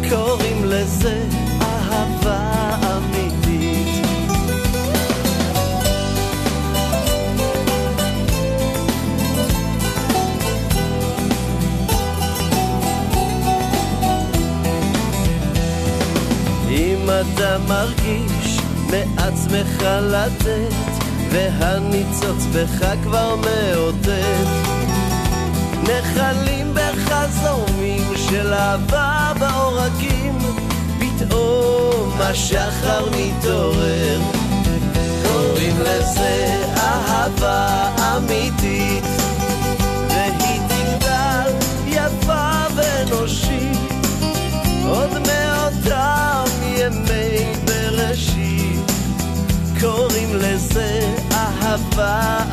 קוראים לזה אהבה אמיתית. אם אתה מרגיש מעצמך לתת, והניצוץ בך כבר מאותת, נחלים בחזומים של אהבה בעורקים, פתאום השחר מתעורר. קוראים לזה אהבה אמיתית, והיא תגדל יפה ואנושית, עוד מאותם ימי בראשית. קוראים לזה אהבה